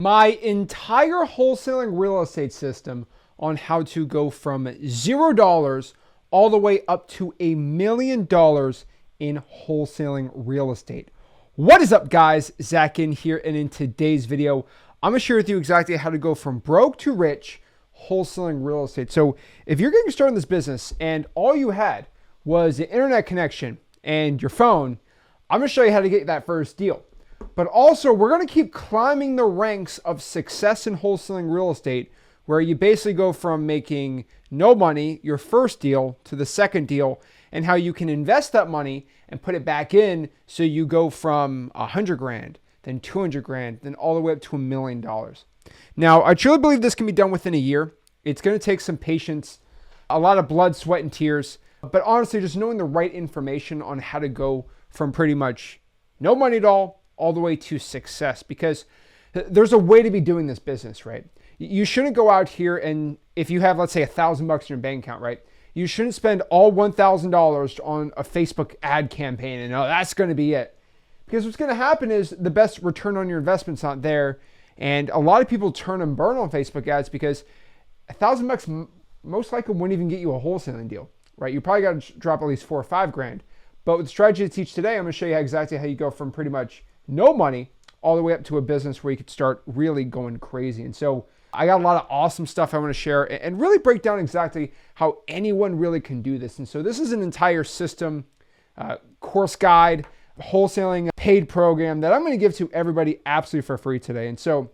My entire wholesaling real estate system on how to go from $0 all the way up to $1,000,000 in wholesaling real estate. What is up, guys? Zach in here, and in today's video, I'm gonna share with you exactly how to go from broke to rich wholesaling real estate. So if you're getting started in this business and all you had was the internet connection and your phone, I'm gonna show you how to get that first deal. But also, we're going to keep climbing the ranks of success in wholesaling real estate, where you basically go from making no money, your first deal, to the second deal, and how you can invest that money and put it back in so you go from 100 grand, then 200 grand, then all the way up to $1,000,000. Now, I truly believe this can be done within a year. It's going to take some patience, a lot of blood, sweat, and tears. But honestly, just knowing the right information on how to go from pretty much no money at all the way to success, because there's a way to be doing this business, right? You shouldn't go out here and if you have, let's say, $1,000 in your bank account, right? You shouldn't spend all $1,000 on a Facebook ad campaign and that's going to be it. Because what's going to happen is the best return on your investment's not there. And a lot of people turn and burn on Facebook ads because $1,000 most likely wouldn't even get you a wholesaling deal, right? You probably got to drop at least 4 or 5 grand. But with the strategy to teach today, I'm going to show you exactly how you go from pretty much no money all the way up to a business where you could start really going crazy. And so I got a lot of awesome stuff I want to share and really break down exactly how anyone really can do this. And so this is an entire system, course guide, wholesaling paid program that I'm going to give to everybody absolutely for free today. And so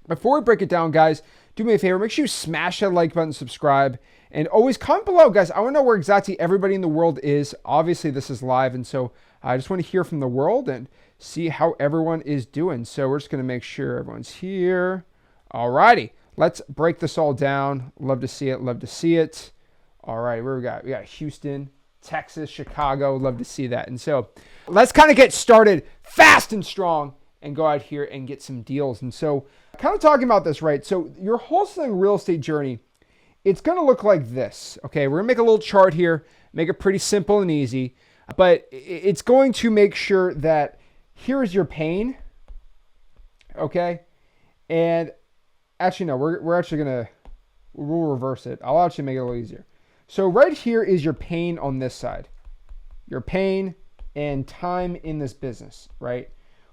before we break it down, guys, do me a favor, make sure you smash that like button, subscribe, and always comment below, guys. I want to know where exactly everybody in the world is. Obviously, this is live, and so I just want to hear from the world and see how everyone is doing. So we're just going to make sure everyone's here. Alrighty, let's break this all down. Love to see it. Love to see it. All right, where we got? We got Houston, Texas, Chicago. Love to see that. And so let's kind of get started fast and strong and go out here and get some deals. And so kind of talking about this, right? So your wholesaling real estate journey, it's going to look like this. Okay, we're going to make a little chart here, make it pretty simple and easy, but it's going to make sure that here is your pain, okay? And actually, no, we're actually we'll reverse it. I'll actually make it a little easier. So right here is your pain on this side. Your pain and time in this business, right?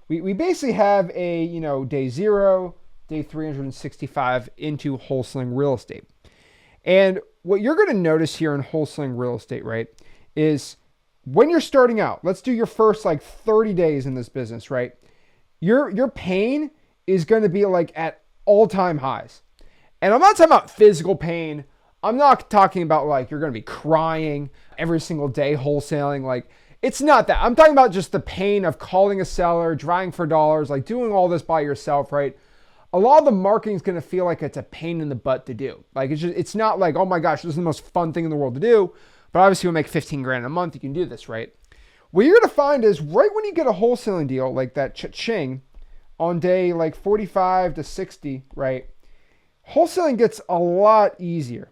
We basically have a, day 0, day 365 into wholesaling real estate. And what you're going to notice here in wholesaling real estate, right, is when you're starting out, let's do your first 30 days in this business, right? Your pain is going to be at all-time highs. And I'm not talking about physical pain. I'm not talking about you're going to be crying every single day wholesaling. It's not that. I'm talking about just the pain of calling a seller, driving for dollars, doing all this by yourself, right? A lot of the marketing is going to feel like it's a pain in the butt to do. It's not oh my gosh, this is the most fun thing in the world to do. But obviously you'll make 15 grand a month. You can do this, right? What you're going to find is right when you get a wholesaling deal like that cha-ching on day 45 to 60, right? Wholesaling gets a lot easier.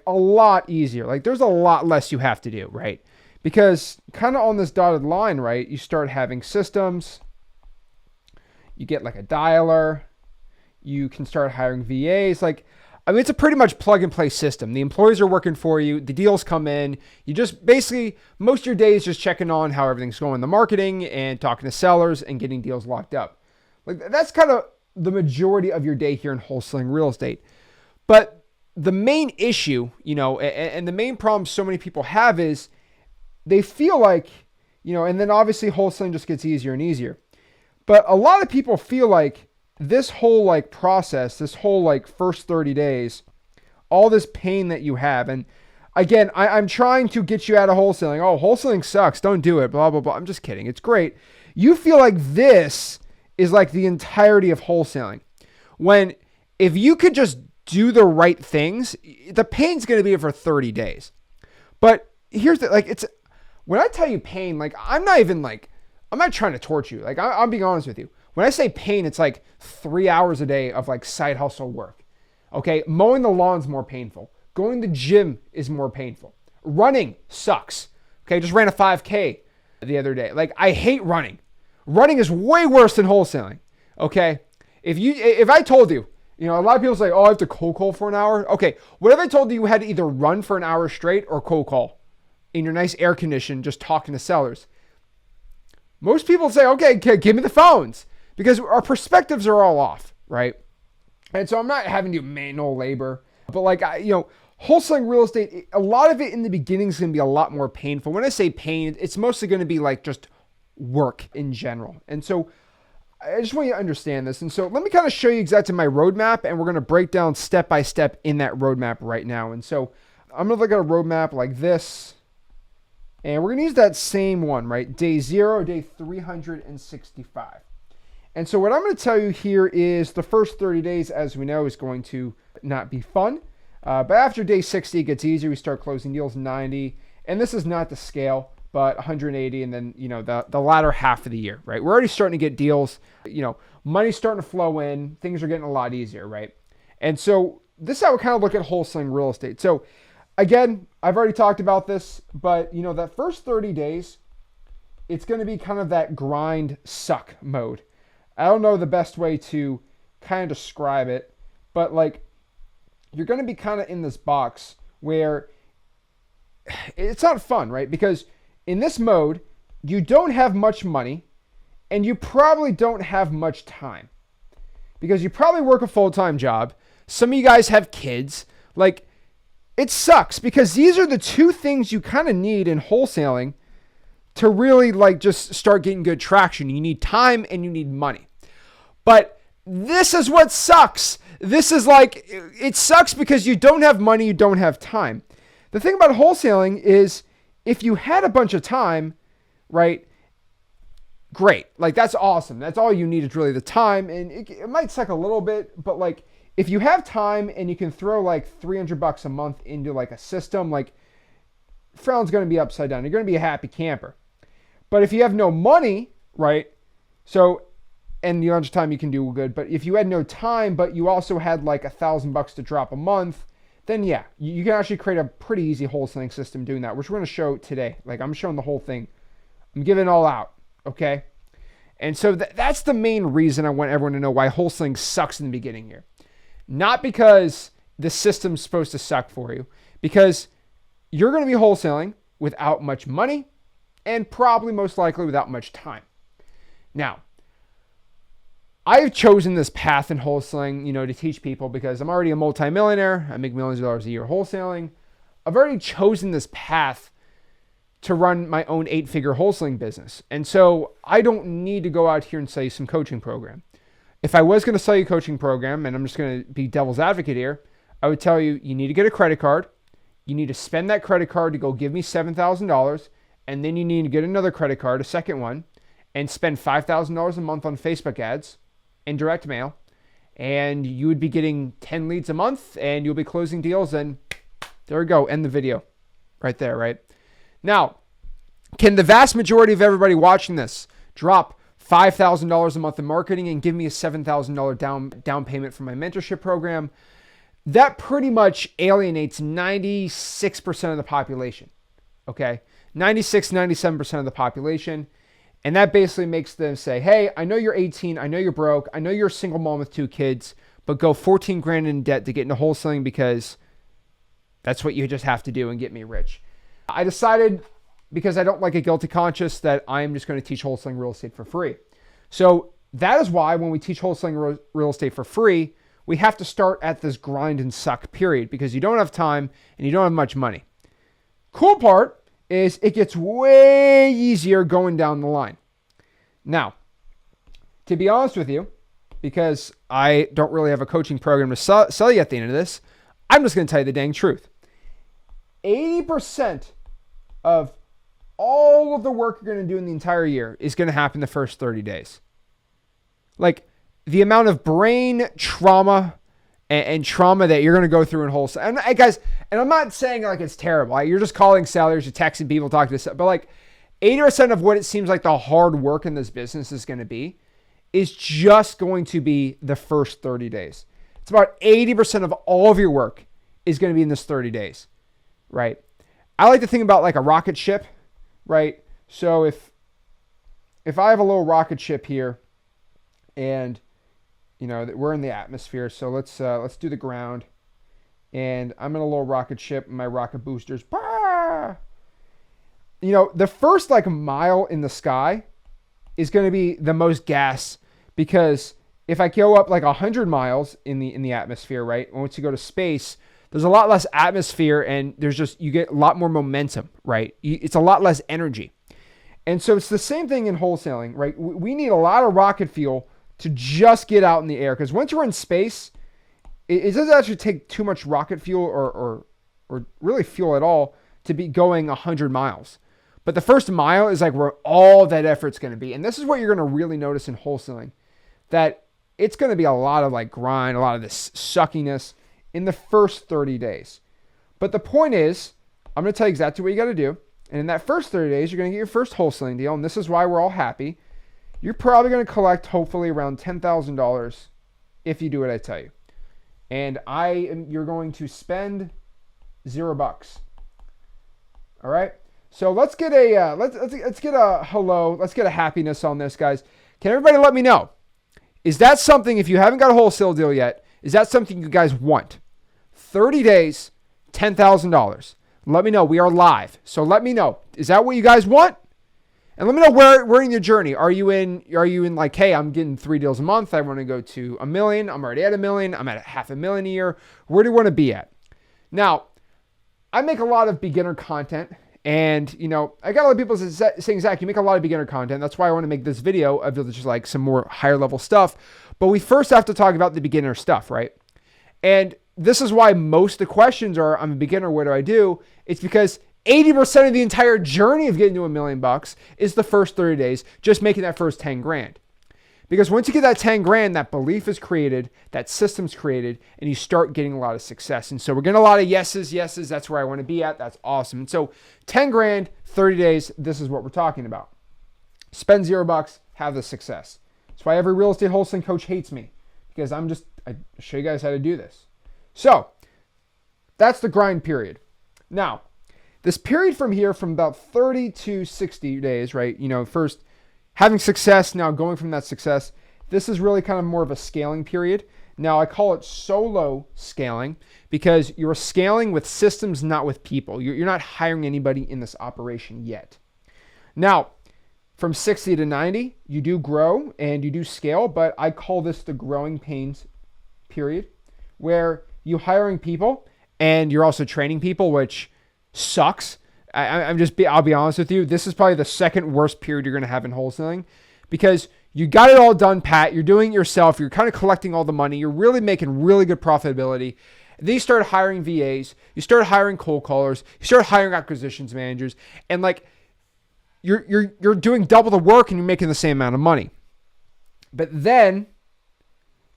A lot easier. There's a lot less you have to do, right? Because kind of on this dotted line, right, you start having systems. You get a dialer. You can start hiring VAs. It's a pretty much plug and play system. The employees are working for you. The deals come in. You just basically, most of your day is just checking on how everything's going in the marketing and talking to sellers and getting deals locked up. That's kind of the majority of your day here in wholesaling real estate. But the main issue, and the main problem so many people have is they feel and then obviously wholesaling just gets easier and easier. But a lot of people feel this whole process, this whole first 30 days, all this pain that you have. And again, I'm trying to get you out of wholesaling. Oh, wholesaling sucks. Don't do it. Blah, blah, blah. I'm just kidding. It's great. You feel this is the entirety of wholesaling. When if you could just do the right things, the pain's going to be for 30 days. But here's the, it's, when I tell you pain, I'm not even I'm not trying to torture you. I'm being honest with you. When I say pain, it's 3 hours a day of side hustle work. Okay. Mowing the lawn's more painful. Going to the gym is more painful. Running sucks. Okay. Just ran a 5K the other day. I hate running. Running is way worse than wholesaling. Okay. If I told you, a lot of people say, oh, I have to cold call for an hour. Okay, what if I told you you had to either run for an hour straight or cold call in your nice air condition, just talking to sellers? Most people say, okay, give me the phones, because our perspectives are all off, right? And so I'm not having to do manual labor, but wholesaling real estate, a lot of it in the beginning is going to be a lot more painful. When I say pain, it's mostly going to be like just work in general. And so I just want you to understand this. And so let me kind of show you exactly my roadmap, and we're going to break down step by step in that roadmap right now. And so I'm going to look at a roadmap like this, and we're going to use that same one, right? Day 0, day 365. And so what I'm going to tell you here is the first 30 days, as we know, is going to not be fun. But after day 60, it gets easier. We start closing deals 90. And this is not the scale, but 180. And then, the latter half of the year, right? We're already starting to get deals. Money's starting to flow in. Things are getting a lot easier, right? And so this is how we kind of look at wholesaling real estate. So again, I've already talked about this, but that first 30 days, it's going to be kind of that grind suck mode. I don't know the best way to kind of describe it, but you're going to be kind of in this box where it's not fun, right? Because in this mode, you don't have much money and you probably don't have much time, because you probably work a full-time job. Some of you guys have kids. It sucks, because these are the two things you kind of need in wholesaling to really just start getting good traction. You need time and you need money. But this is what sucks. This is it sucks because you don't have money, you don't have time. The thing about wholesaling is if you had a bunch of time, right? Great. That's awesome. That's all you need is really the time. And it might suck a little bit, but if you have time and you can throw $300 a month into a system, frown's going to be upside down. You're going to be a happy camper. But if you have no money, right? And the lunch time you can do good. But if you had no time, but you also had $1,000 to drop a month, then yeah, you can actually create a pretty easy wholesaling system doing that, which we're going to show today. I'm showing the whole thing. I'm giving it all out. Okay. And so that's the main reason I want everyone to know why wholesaling sucks in the beginning here. Not because the system's supposed to suck for you, because you're going to be wholesaling without much money and probably most likely without much time. Now, I've chosen this path in wholesaling, to teach people, because I'm already a multimillionaire. I make millions of dollars a year wholesaling. I've already chosen this path to run my own 8-figure wholesaling business. And so I don't need to go out here and sell you some coaching program. If I was going to sell you a coaching program, and I'm just going to be devil's advocate here, I would tell you, you need to get a credit card. You need to spend that credit card to go give me $7,000. And then you need to get another credit card, a second one, and spend $5,000 a month on Facebook ads and direct mail, and you would be getting 10 leads a month, and you'll be closing deals, and there we go, end the video right there, right? Now, can the vast majority of everybody watching this drop $5,000 a month in marketing and give me a $7,000 down payment for my mentorship program? That pretty much alienates 96% of the population, okay? 97% of the population. And that basically makes them say, hey, I know you're 18. I know you're broke. I know you're a single mom with 2 kids, but go 14 grand in debt to get into wholesaling, because that's what you just have to do and get me rich. I decided, because I don't like a guilty conscience, that I am just going to teach wholesaling real estate for free. So that is why when we teach wholesaling real estate for free, we have to start at this grind and suck period, because you don't have time and you don't have much money. Cool part is it gets way easier going down the line. Now, to be honest with you, because I don't really have a coaching program to sell you at the end of this, I'm just going to tell you the dang truth. 80% of all of the work you're going to do in the entire year is going to happen the first 30 days. The amount of brain trauma and trauma that you're going to go through in wholesale. And guys, and I'm not saying it's terrible. You're just calling sellers, you're texting people, talking to, but 80% of what it seems like the hard work in this business is going to be is just going to be the first 30 days. It's about 80% of all of your work is going to be in this 30 days, right? I like to think about a rocket ship, right? So if I have a little rocket ship here, and we're in the atmosphere. So let's do the ground. And I'm in a little rocket ship, my rocket boosters. Bah! The first like mile in the sky is going to be the most gas, because if I go up like 100 miles in the atmosphere, right? Once you go to space, there's a lot less atmosphere, and you get a lot more momentum, right? It's a lot less energy. And so it's the same thing in wholesaling, right? We need a lot of rocket fuel to just get out in the air, because once you're in space, it doesn't actually take too much rocket fuel or really fuel at all to be going 100 miles. But the first mile is like where all that effort's going to be. And this is what you're going to really notice in wholesaling, that it's going to be a lot of like grind, a lot of this suckiness in the first 30 days. But the point is, I'm going to tell you exactly what you got to do. And in that first 30 days, you're going to get your first wholesaling deal. And this is why we're all happy. You're probably going to collect hopefully around $10,000 if you do what I tell you. And you're going to spend $0. All right. So let's get a let's get a hello. Let's get a happiness on this, guys. Can everybody let me know? Is that something, if you haven't got a wholesale deal yet, is that something you guys want? 30 days, $10,000. Let me know. We are live. So let me know. Is that what you guys want? And let me know where in your journey. Are you in like, hey, I'm getting 3 deals a month. I want to go to $1 million. I'm already at $1 million. I'm at $500,000 a year. Where do you want to be at? Now, I make a lot of beginner content. And, I got a lot of people saying, Zach, you make a lot of beginner content. That's why I want to make this video of just like some more higher level stuff. But we first have to talk about the beginner stuff, right? And this is why most of the questions are, I'm a beginner, what do I do? It's because 80% of the entire journey of getting to $1 million is the first 30 days, just making that first 10 grand. Because once you get that 10 grand, that belief is created, that system's created, and you start getting a lot of success. And so we're getting a lot of yeses. That's where I want to be at. That's awesome. And so 10 grand, 30 days, this is what we're talking about. Spend $0, have the success. That's why every real estate wholesaling coach hates me, because I show you guys how to do this. So that's the grind period. Now, this period from here, from about 30 to 60 days, right? First having success, now going from that success, this is really kind of more of a scaling period. Now, I call it solo scaling because you're scaling with systems, not with people. You're not hiring anybody in this operation yet. Now, from 60 to 90, you do grow and you do scale, but I call this the growing pains period, where you're hiring people and you're also training people, which sucks. I'll be honest with you. This is probably the second worst period you're going to have in wholesaling, because you got it all done, Pat. You're doing it yourself. You're kind of collecting all the money. You're really making really good profitability. Then you start hiring VAs. You start hiring cold callers. You start hiring acquisitions managers, and like you're doing double the work and you're making the same amount of money. But then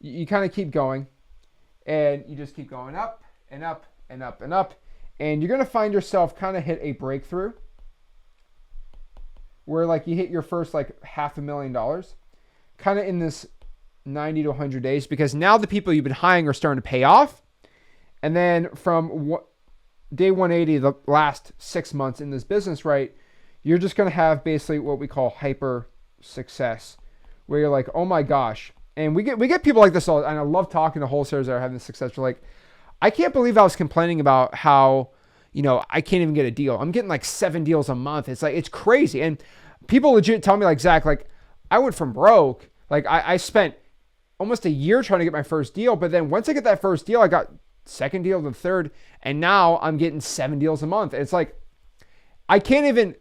you kind of keep going, and you just keep going up and up and up and up. And you're going to find yourself kind of hit a breakthrough where like you hit your first like $500,000 kind of in this 90 to 100 days, because now the people you've been hiring are starting to pay off. And then from day 180, the last 6 months in this business, right, you're just going to have basically what we call hyper success, where you're like, oh my gosh. And we get people like this all, and I love talking to wholesalers that are having this success. They're like, I can't believe I was complaining about how, I can't even get a deal. I'm getting like 7 deals a month. It's like, it's crazy. And people legit tell me like, Zach, like I went from broke. Like I spent almost a year trying to get my first deal. But then once I get that first deal, I got second deal, the third, and now I'm getting 7 deals a month. And it's like, I can't even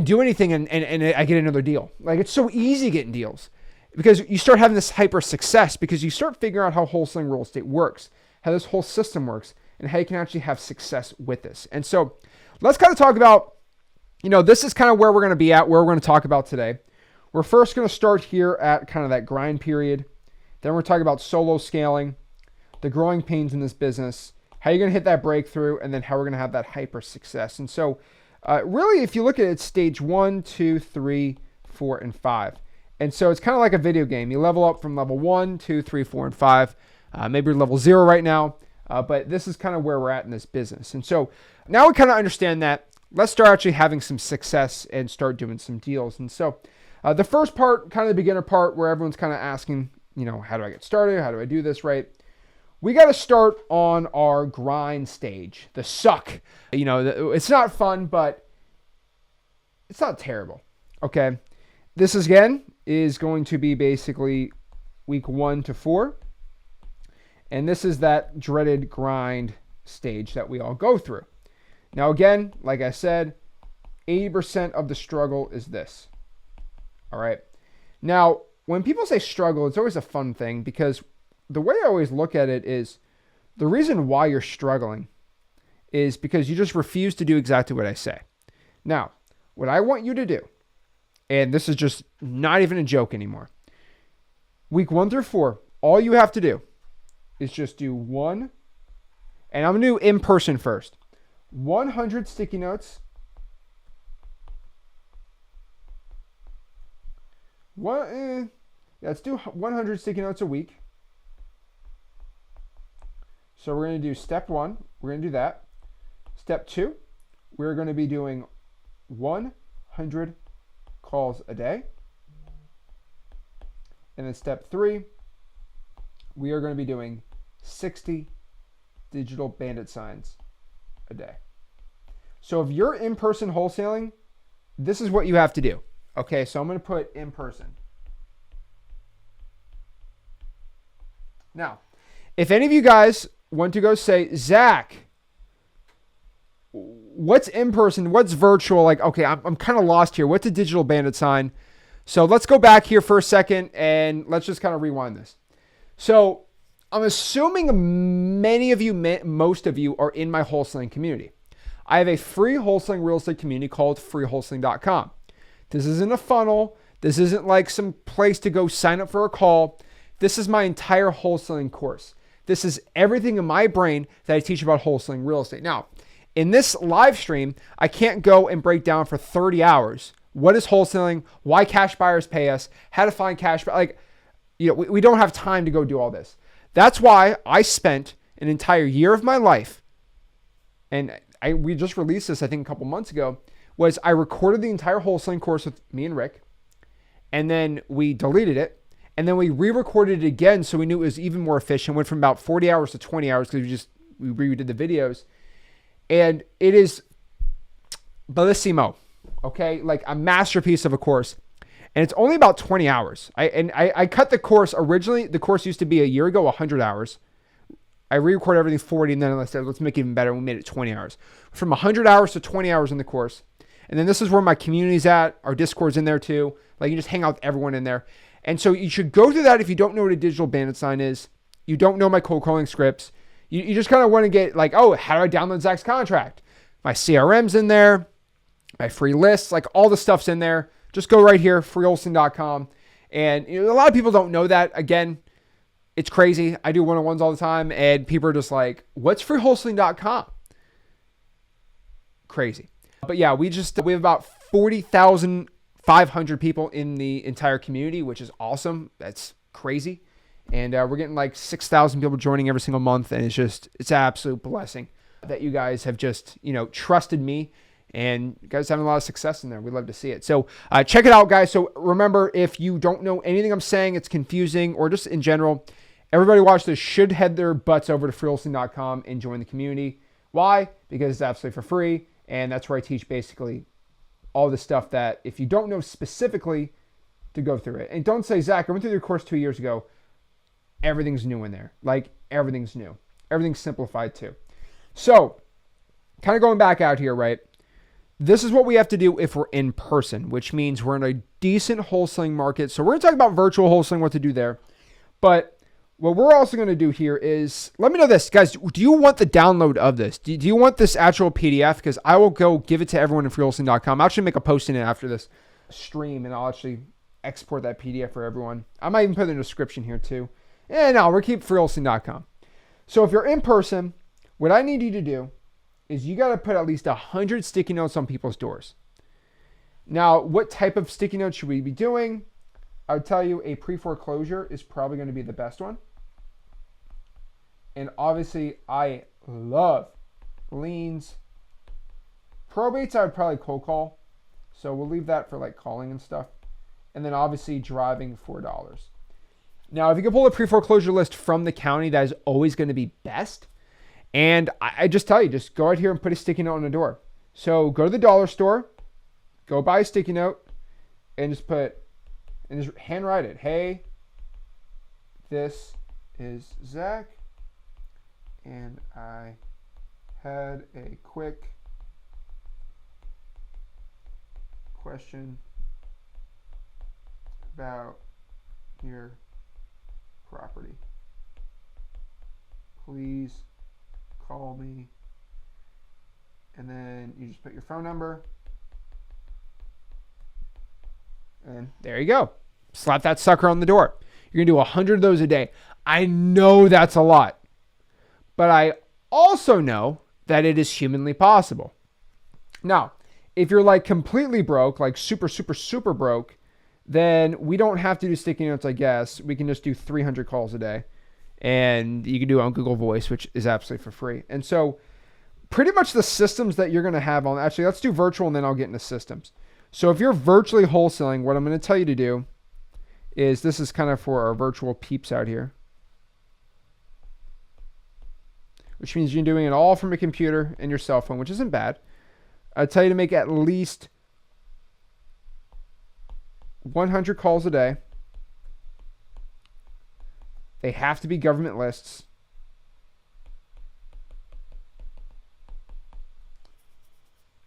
do anything and I get another deal. Like it's so easy getting deals, because you start having this hyper success, because you start figuring out how wholesaling real estate works, how this whole system works, and how you can actually have success with this. And so let's kind of talk about, this is kind of where we're going to be at, where we're going to talk about today. We're first going to start here at kind of that grind period. Then we're talking about solo scaling, the growing pains in this business, how you're going to hit that breakthrough, and then how we're going to have that hyper success. And so really, if you look at it, stage 1, 2, 3, 4, and 5. And so it's kind of like a video game. You level up from level 1, 2, 3, 4, and 5. Maybe you're level 0 right now, but this is kind of where we're at in this business. And so now we kind of understand that. Let's start actually having some success and start doing some deals. And so the first part, kind of the beginner part, where everyone's kind of asking how do I get started? How do I do this, right? We got to start on our grind stage, the suck. It's not fun, but it's not terrible. Okay. This is going to be basically week 1 to 4. And this is that dreaded grind stage that we all go through. Now, again, like I said, 80% of the struggle is this. All right. Now, when people say struggle, it's always a fun thing, because the way I always look at it is the reason why you're struggling is because you just refuse to do exactly what I say. Now, what I want you to do, and this is just not even a joke anymore, week 1 through 4, all you have to do is just do one, and I'm going to do in person first, 100 sticky notes. Let's do 100 sticky notes a week. So we're going to do step 1. We're going to do that. Step 2, we're going to be doing 100 calls a day. And then step 3, we are going to be doing 60 digital bandit signs a day. So if you're in-person wholesaling, this is what you have to do. Okay, so I'm going to put in person. Now, if any of you guys want to go say, Zach, what's in person? What's virtual? Like, okay, I'm kind of lost here. What's a digital bandit sign? So let's go back here for a second and let's just kind of rewind this. So I'm assuming many of you, most of you are in my wholesaling community. I have a free wholesaling real estate community called freewholesaling.com. This isn't a funnel. This isn't like some place to go sign up for a call. This is my entire wholesaling course. This is everything in my brain that I teach about wholesaling real estate. Now, in this live stream, I can't go and break down for 30 hours. What is wholesaling? Why cash buyers pay us? How to find cash buyers? We don't have time to go do all this. That's why I spent an entire year of my life, and we just released this, I think, a couple months ago, was I recorded the entire wholesaling course with me and Rick, and then we deleted it, and then we re-recorded it again so we knew it was even more efficient. Went from about 40 hours to 20 hours because we redid the videos. And it is bellissimo, okay? Like a masterpiece of a course. And it's only about 20 hours. I cut the course originally. The course used to be a year ago, 100 hours. I re-recorded everything 40, and then I said, let's make it even better. We made it 20 hours. From 100 hours to 20 hours in the course. And then this is where my community's at. Our Discord's in there too. Like, you just hang out with everyone in there. And so you should go through that if you don't know what a digital bandit sign is. You don't know my cold calling scripts. You just kind of want to get like, oh, how do I download Zach's contract? My CRM's in there. My free lists, like all the stuff's in there. Just go right here, freewholesaling.com. And a lot of people don't know that. Again, it's crazy. I do one-on-ones all the time, and people are just like, what's freewholesaling.com? Crazy. But yeah, we have about 40,500 people in the entire community, which is awesome. That's crazy. And we're getting like 6,000 people joining every single month. And it's an absolute blessing that you guys have just, trusted me, and you guys having a lot of success in there. We'd love to see it. So check it out, guys. So remember, if you don't know anything I'm saying, it's confusing, or just in general, everybody watch this should head their butts over to freewholesaling.com and join the community. Why? Because it's absolutely for free. And that's where I teach basically all the stuff that if you don't know specifically, to go through it. And don't say, Zach, I went through your course 2 years ago. Everything's new in there. Like, everything's new. Everything's simplified too. So kind of going back out here, right? This is what we have to do if we're in person, which means we're in a decent wholesaling market. So we're going to talk about virtual wholesaling, what to do there. But what we're also going to do here is, let me know this, guys. Do you want the download of this? Do you want this actual PDF? Because I will go give it to everyone at freewholesaling.com. I'll actually make a post in it after this stream, and I'll actually export that PDF for everyone. I might even put it in the description here too. And no, we'll keep freewholesaling.com. So if you're in person, what I need you to do is you got to put at least 100 sticky notes on people's doors. Now, what type of sticky notes should we be doing? I would tell you a pre-foreclosure is probably going to be the best one. And obviously, I love liens. Probates, I would probably cold call. So we'll leave that for like calling and stuff. And then obviously driving $4. Now, if you can pull a pre-foreclosure list from the county, that is always going to be best. And I just tell you, just go out here and put a sticky note on the door. So go to the dollar store, go buy a sticky note, and just handwrite it. Hey, this is Zach, and I had a quick question about your property. Please call me. And then you just put your phone number. And there you go. Slap that sucker on the door. You're going to do 100 of those a day. I know that's a lot. But I also know that it is humanly possible. Now, if you're like completely broke, like super, super, super broke, then we don't have to do sticky notes, I guess. We can just do 300 calls a day. And you can do it on Google Voice, which is absolutely for free. And so pretty much the systems that you're going to have on, actually, let's do virtual and then I'll get into systems. So if you're virtually wholesaling, what I'm going to tell you to do is, this is kind of for our virtual peeps out here, which means you're doing it all from a computer and your cell phone, which isn't bad. I'd tell you to make at least 100 calls a day. They have to be government lists.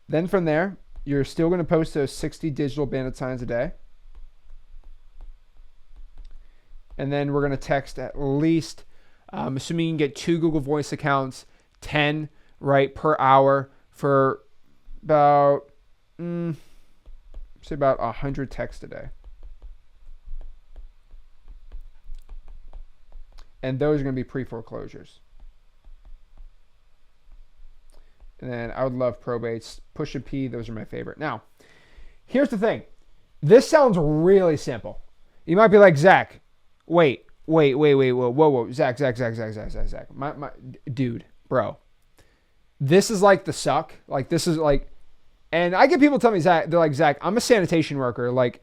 Then from there, you're still going to post those 60 digital bandit signs a day. And then we're going to text at least, assuming you can get 2 Google Voice accounts, 10 right per hour for about, say about 100 texts a day. And those are going to be pre-foreclosures. And then I would love probates, push and P. Those are my favorite. Now, here's the thing. This sounds really simple. You might be like, Zach, wait, whoa, Zach. My dude, bro. This is like the suck. Like, this is like, and I get people tell me, Zach, they're like, Zach, I'm a sanitation worker. Like,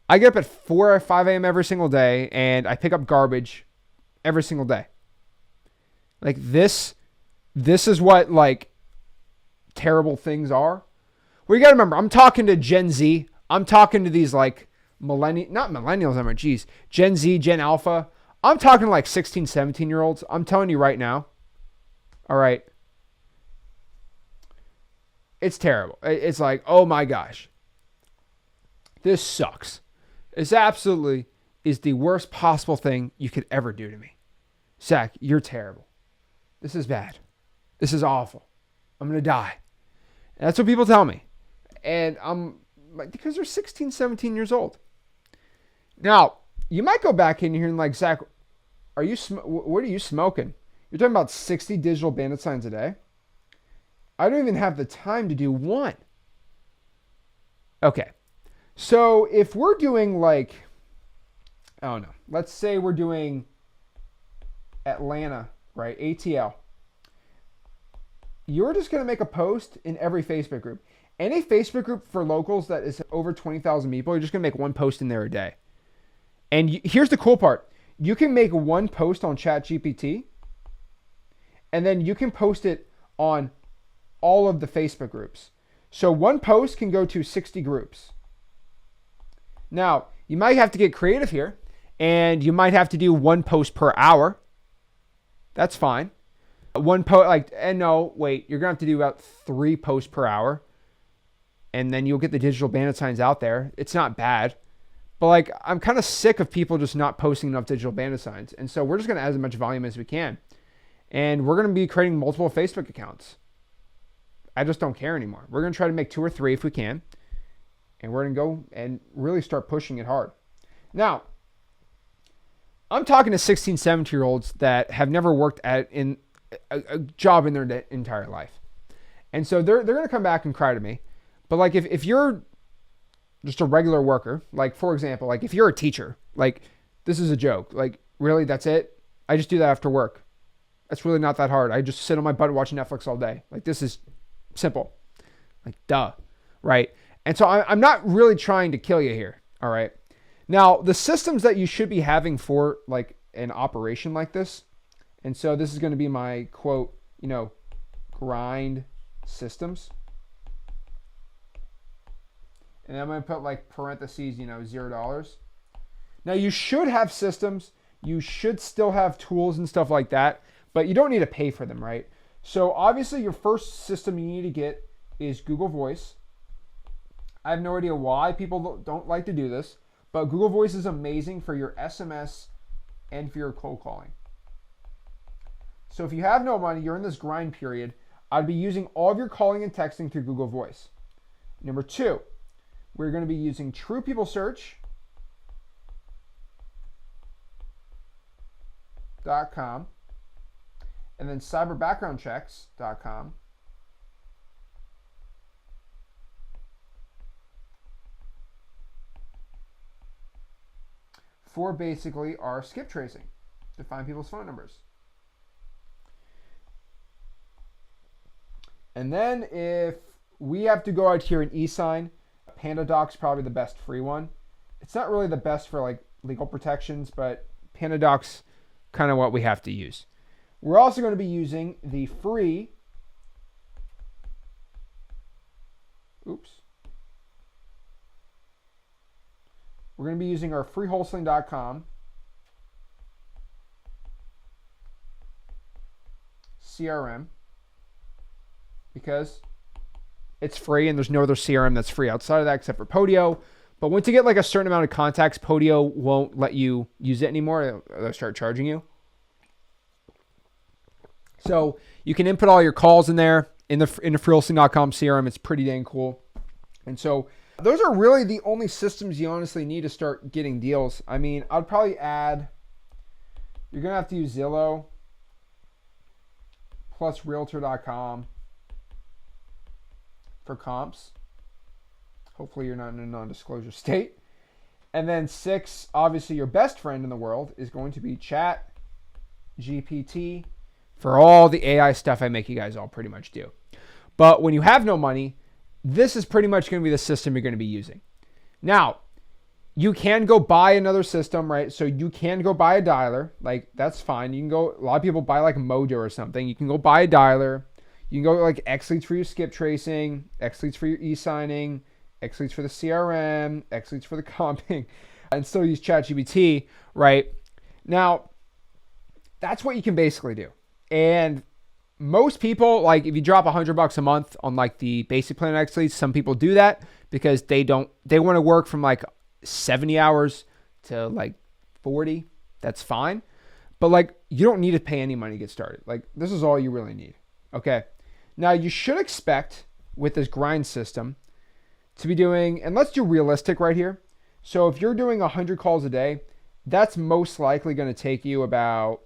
I get up at 4 or 5 a.m. every single day, and I pick up garbage every single day. Like, this is what, like, terrible things are. Well, you got to remember, I'm talking to Gen Z. I'm talking to these, like, not millennials, Gen Z, Gen Alpha. I'm talking to, like, 16, 17-year-olds. I'm telling you right now. All right. It's terrible. It's like, oh my gosh. This sucks. This absolutely is the worst possible thing you could ever do to me. Zach, you're terrible. This is bad. This is awful. I'm going to die. And that's what people tell me. And I'm like, because they're 16, 17 years old. Now, you might go back in here and like, Zach, what are you smoking? You're talking about 60 digital bandit signs a day? I don't even have the time to do one. Okay. So if we're doing like, I don't know, let's say we're doing Atlanta, right? ATL. You're just going to make a post in every Facebook group. Any Facebook group for locals that is over 20,000 people, you're just going to make one post in there a day. And here's the cool part. You can make one post on ChatGPT, and then you can post it on all of the Facebook groups. So one post can go to 60 groups. Now, you might have to get creative here, and you might have to do one post per hour. That's fine. One post, you're going to have to do about 3 posts per hour, and then you'll get the digital bandit signs out there. It's not bad. But like, I'm kind of sick of people just not posting enough digital bandit signs. And so we're just going to add as much volume as we can. And we're going to be creating multiple Facebook accounts. I just don't care anymore. We're going to try to make 2 or 3 if we can. And we're going to go and really start pushing it hard. Now, I'm talking to 16, 17-year-olds that have never worked in a job in their entire life. And so they're going to come back and cry to me. But like, if you're just a regular worker, like, for example, like if you're a teacher, like, this is a joke. Like, really, that's it? I just do that after work. That's really not that hard. I just sit on my butt watching Netflix all day. Like, this is simple. Like, duh. Right? And so I'm not really trying to kill you here. All right? Now, the systems that you should be having for like an operation like this, and so this is going to be my quote, grind systems. And I'm going to put like parentheses, $0. Now, you should have systems. You should still have tools and stuff like that, but you don't need to pay for them, right? So obviously your first system you need to get is Google Voice. I have no idea why people don't like to do this, but Google Voice is amazing for your SMS and for your cold calling. So if you have no money, you're in this grind period, I'd be using all of your calling and texting through Google Voice. Number 2, we're going to be using True People Search.com and then cyberbackgroundchecks.com for basically our skip tracing to find people's phone numbers. And then if we have to go out here and e-sign, PandaDoc's probably the best free one. It's not really the best for like legal protections, but PandaDoc's kind of what we have to use. We're also going to be using the free, we're going to be using our free wholesaling.com CRM because it's free and there's no other CRM that's free outside of that except for Podio. But once you get like a certain amount of contacts, Podio won't let you use it anymore. They'll start charging you. So you can input all your calls in there in the freewholesaling.com CRM. It's pretty dang cool. And so those are really the only systems you honestly need to start getting deals. I mean, I'd probably add, you're going to have to use Zillow plus realtor.com for comps. Hopefully you're not in a non-disclosure state. And then 6, obviously your best friend in the world is going to be Chat GPT for all the AI stuff I make you guys all pretty much do. But when you have no money, this is pretty much going to be the system you're going to be using. Now, you can go buy another system, right? So you can go buy a dialer. Like, that's fine. You can go, a lot of people buy like Mojo or something. You can go buy a dialer. You can go like X Leads for your skip tracing, X Leads for your e-signing, X Leads for the CRM, X Leads for the comping, and still use ChatGPT, right? Now, that's what you can basically do. And most people, like if you drop $100 a month on like the basic plan X Leads, some people do that because they want to work from like 70 hours to like 40. That's fine. But like, you don't need to pay any money to get started. Like, this is all you really need. Okay. Now you should expect with this grind system to be doing, and let's do realistic right here. So if you're doing 100 calls a day, that's most likely going to take you about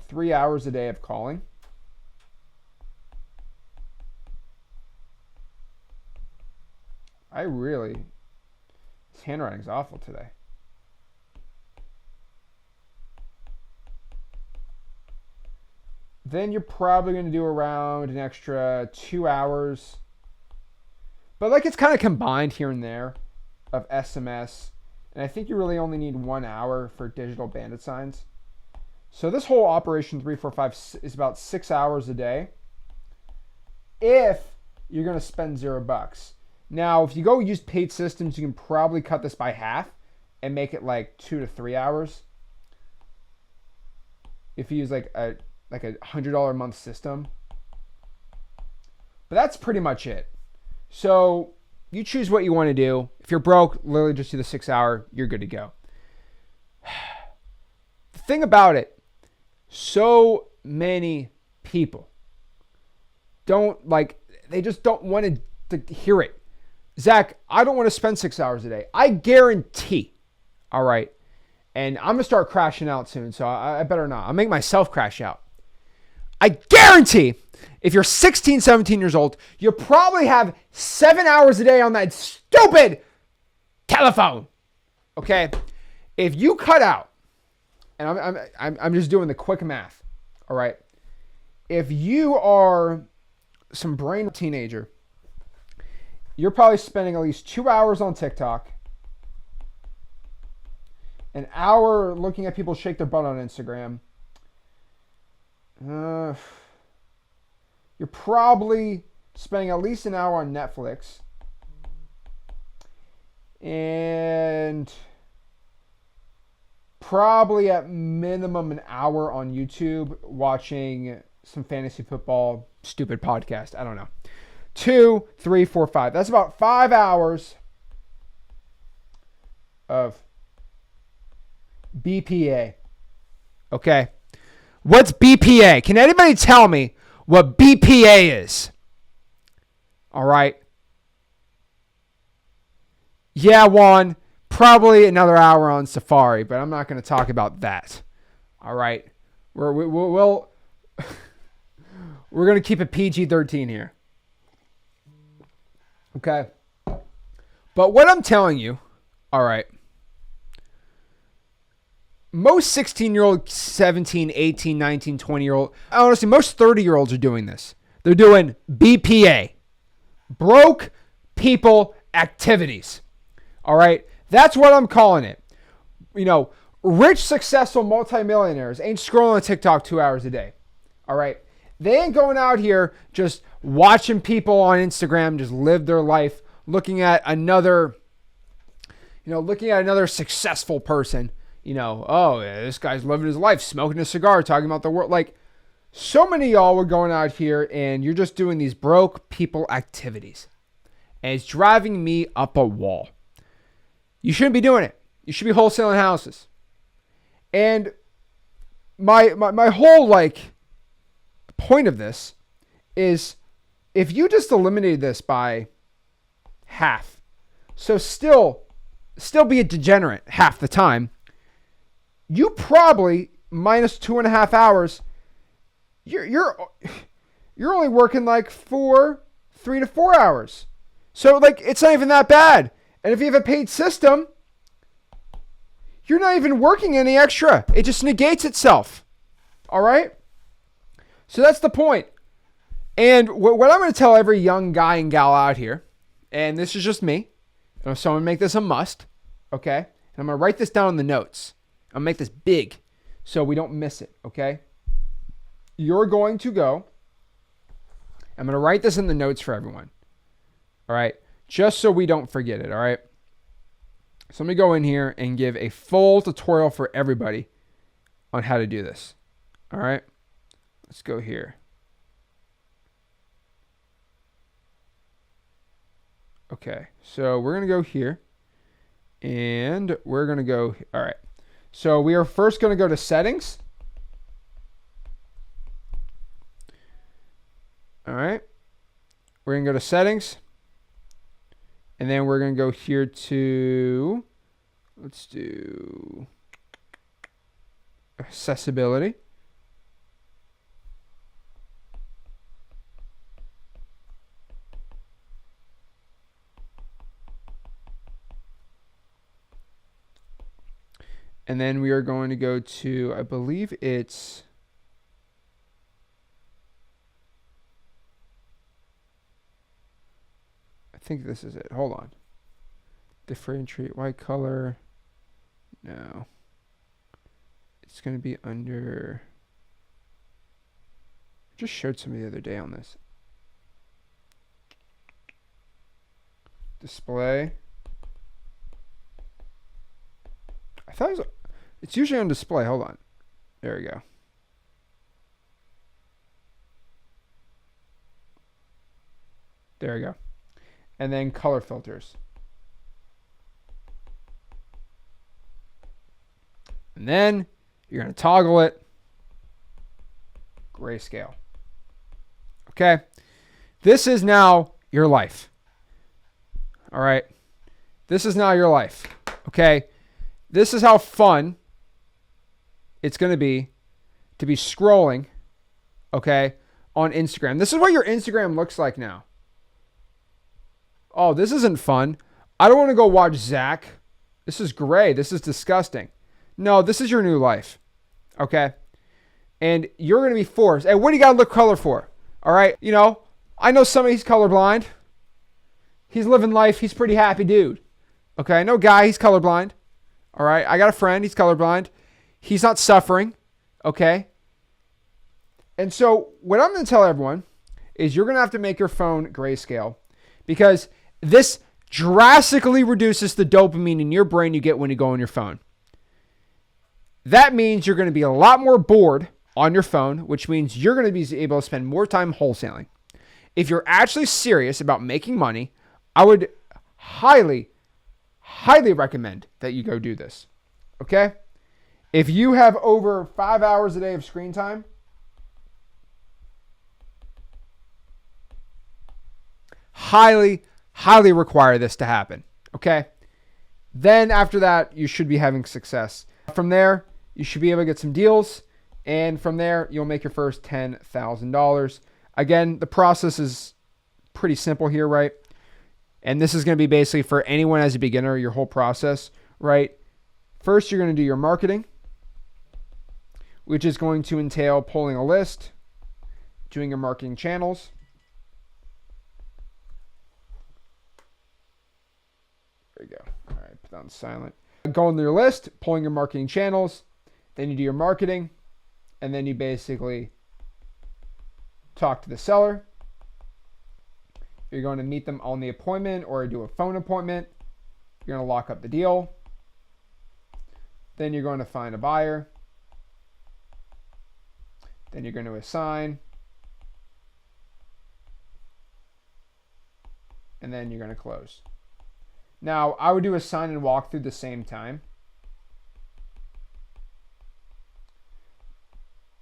3 hours a day of calling. This handwriting's awful today. Then you're probably going to do around an extra 2 hours. But like it's kind of combined here and there of SMS. And I think you really only need 1 hour for digital bandit signs. So this whole operation 345 is about 6 hours a day if you're going to spend $0. Now, if you go use paid systems, you can probably cut this by half and make it like 2 to 3 hours. If you use like a $100 a month system. But that's pretty much it. So you choose what you want to do. If you're broke, literally just do the 6 hour, you're good to go. The thing about it, so many people they just don't want to hear it. Zach, I don't want to spend 6 hours a day. I guarantee. All right. And I'm going to start crashing out soon, so I better not. I'll make myself crash out. I guarantee if you're 16, 17 years old, you probably have 7 hours a day on that stupid telephone. Okay? If you cut out, and I'm just doing the quick math, all right? If you are some brain teenager you're probably spending at least 2 hours on TikTok, an hour looking at people shake their butt on Instagram. You're probably spending at least an hour on Netflix. And probably at minimum an hour on YouTube watching some fantasy football stupid podcast. I don't know. 2, 3, 4, 5. That's about 5 hours of BPA. Okay. What's BPA? Can anybody tell me what BPA is? All right. Yeah, Juan, probably another hour on Safari, but I'm not going to talk about that. All right. We're going to keep it PG-13 here. Okay. But what I'm telling you, all right, most 16-year-old, 17, 18, 19, 20-year-old, honestly, most 30-year-olds are doing this. They're doing BPA, broke people activities. All right. That's what I'm calling it. You know, rich, successful multimillionaires ain't scrolling on TikTok 2 hours a day. All right. They ain't going out here just watching people on Instagram just live their life, looking at another successful person. You know, oh, yeah, this guy's living his life, smoking a cigar, talking about the world. Like, so many of y'all were going out here and you're just doing these broke people activities. And it's driving me up a wall. You shouldn't be doing it. You should be wholesaling houses. And my whole, point of this is if you just eliminated this by half, so still be a degenerate half the time, you probably minus 2.5 hours, you're only working 3 to 4 hours. So it's not even that bad. And if you have a paid system, you're not even working any extra. It just negates itself. All right? So that's the point. And what I'm going to tell every young guy and gal out here, and this is just me, so I'm going to make this a must, okay? And I'm going to write this down in the notes. I'm going to make this big so we don't miss it, okay? You're going to go, I'm going to write this in the notes for everyone, all right? Just so we don't forget it, all right? So let me go in here and give a full tutorial for everybody on how to do this, all right? Let's go here. Okay, so we're going to go here, and we're going to go, all right. So we are first going to go to settings. All right. We're going to go to settings. And then we're going to go here to, let's do accessibility. And then we are going to go to, I believe it's, I think this is it. Hold on. Differentiate white color. No. It's going to be under, I just showed somebody the other day on this. Display. I thought it was, it's usually on display. Hold on. There we go. There we go. And then color filters. And then you're going to toggle it. Grayscale. Okay. This is now your life. All right. This is now your life. Okay. This is how fun it's going to be scrolling, okay, on Instagram. This is what your Instagram looks like now. Oh, this isn't fun. I don't want to go watch Zach. This is gray. This is disgusting. No, this is your new life, okay? And you're going to be forced. Hey, what do you got to look color for? All right, you know, I know somebody's colorblind. He's living life. He's a pretty happy dude. Okay, I know a guy, he's colorblind. All right, I got a friend, he's colorblind. He's not suffering. Okay. And so what I'm going to tell everyone is you're going to have to make your phone grayscale, because this drastically reduces the dopamine in your brain you get when you go on your phone. That means you're going to be a lot more bored on your phone, which means you're going to be able to spend more time wholesaling. If you're actually serious about making money, I would highly recommend that you go do this. Okay? If you have over 5 hours a day of screen time, highly require this to happen. Okay? Then after that, you should be having success. From there, you should be able to get some deals. And from there, you'll make your first $10,000. Again, the process is pretty simple here, right? And this is going to be basically for anyone as a beginner, your whole process, right? First, you're going to do your marketing, which is going to entail pulling a list, doing your marketing channels. There you go. All right, put that on silent. Go on your list, pulling your marketing channels, then you do your marketing, and then you basically talk to the seller. You're going to meet them on the appointment or do a phone appointment. You're going to lock up the deal. Then you're going to find a buyer. Then you're going to assign. And then you're going to close. Now, I would do a sign and walk through the same time.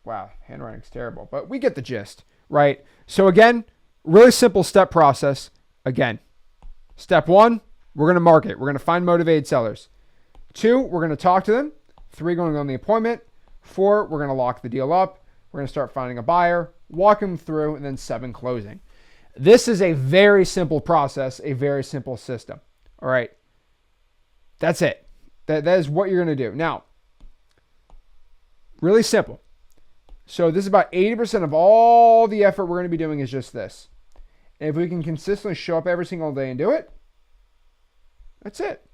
Wow, handwriting's terrible, but we get the gist, right? So again, really simple step process. Again, step 1, we're going to market. We're going to find motivated sellers. 2, we're going to talk to them. 3, going on the appointment. 4, we're going to lock the deal up. We're going to start finding a buyer, walk them through, and then 7, closing. This is a very simple process, a very simple system. All right. That's it. That is what you're going to do. Now, really simple. So this is about 80% of all the effort we're going to be doing is just this. And if we can consistently show up every single day and do it, that's it.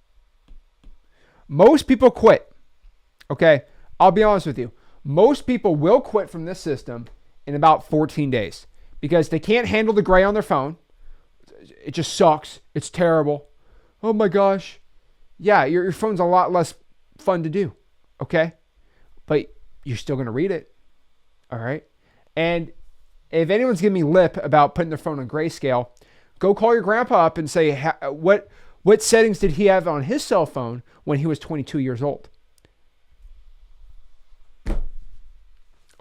Most people quit. Okay, I'll be honest with you. Most people will quit from this system in about 14 days because they can't handle the gray on their phone. It just sucks. It's terrible. Oh my gosh. Yeah, your phone's a lot less fun to do. Okay, but you're still going to read it. All right. And if anyone's giving me lip about putting their phone on grayscale, go call your grandpa up and say, what settings did he have on his cell phone when he was 22 years old?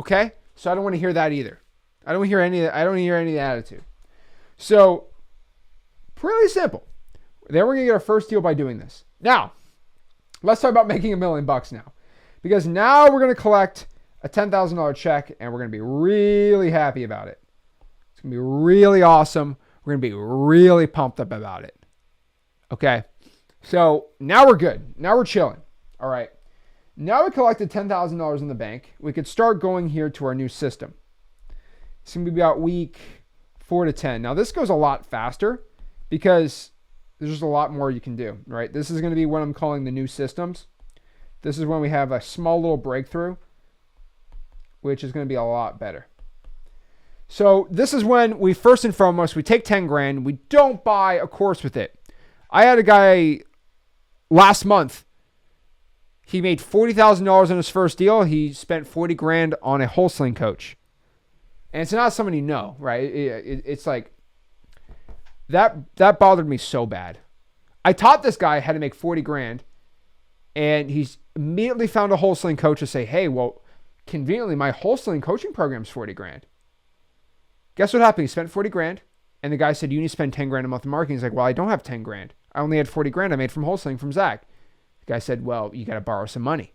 Okay. So I don't want to hear that either. I don't hear any of the attitude. So pretty simple. Then we're going to get our first deal by doing this. Now, let's talk about making $1 million now, because now we're going to collect a $10,000 check, and we're going to be really happy about it. It's going to be really awesome. We're going to be really pumped up about it. Okay. So now we're good. Now we're chilling. All right. Now we collected $10,000 in the bank. We could start going here to our new system. It's going to be about week 4 to 10. Now this goes a lot faster because there's just a lot more you can do, right? This is going to be what I'm calling the new systems. This is when we have a small little breakthrough, which is going to be a lot better. So this is when we first and foremost, we take 10 grand. We don't buy a course with it. I had a guy last month. He made $40,000 on his first deal. He spent 40 grand on a wholesaling coach. And it's not someone you know, right? It's like, that bothered me so bad. I taught this guy how to make 40 grand. And he's immediately found a wholesaling coach to say, hey, well, conveniently, my wholesaling coaching program is 40 grand. Guess what happened? He spent 40 grand. And the guy said, you need to spend 10 grand a month in marketing. He's like, well, I don't have 10 grand. I only had 40 grand I made from wholesaling from Zach. The guy said, well, you got to borrow some money.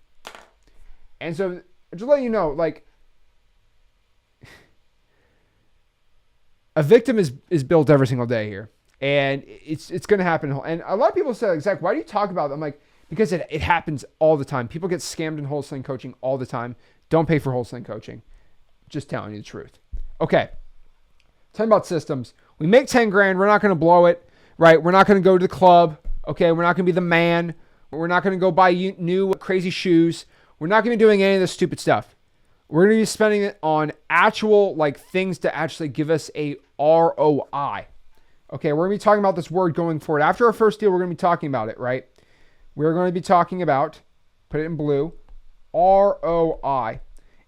And so just let you know, like, a victim is built every single day here. And it's going to happen. And a lot of people say, like, Zach, why do you talk about it? I'm like, because it happens all the time. People get scammed in wholesaling coaching all the time. Don't pay for wholesaling coaching. Just telling you the truth. Okay. Talking about systems. We make 10 grand. We're not going to blow it. right? We're not going to go to the club. Okay. We're not going to be the man. We're not going to go buy new crazy shoes. We're not going to be doing any of this stupid stuff. We're going to be spending it on actual like things to actually give us a ROI. Okay, we're going to be talking about this word going forward. After our first deal, we're going to be talking about it, right? We're going to be talking about, put it in blue, ROI,